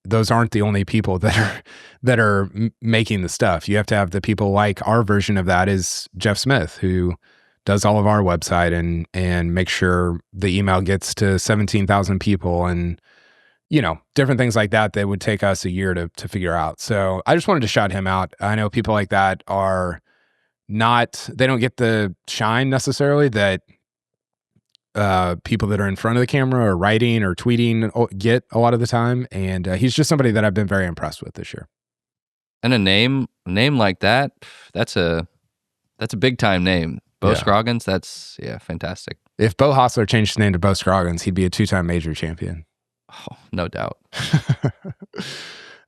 those aren't the only people that are making the stuff. You have to have the people, like our version of that is Jeff Smith, who does all of our website and make sure the email gets to 17,000 people and, different things like that would take us a year to figure out. So I just wanted to shout him out. I know people like that they don't get the shine necessarily that people that are in front of the camera or writing or tweeting get a lot of the time. And he's just somebody that I've been very impressed with this year. And a name like that, that's a big time name. Bo Scroggins, that's fantastic. If Bo Hostler changed his name to Bo Scroggins, he'd be a 2-time major champion. Oh, no doubt.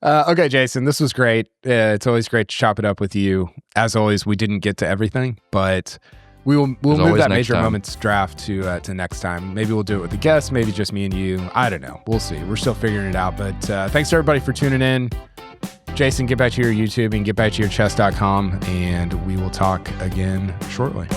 Okay, Jason, this was great. It's always great to chop it up with you. As always, we didn't get to everything, but we'll move that major moments draft to next time. Maybe we'll do it with the guests, maybe just me and you. I don't know. We'll see. We're still figuring it out. But thanks to everybody for tuning in. Jason, get back to your YouTube and get back to your chess.com, and we will talk again shortly.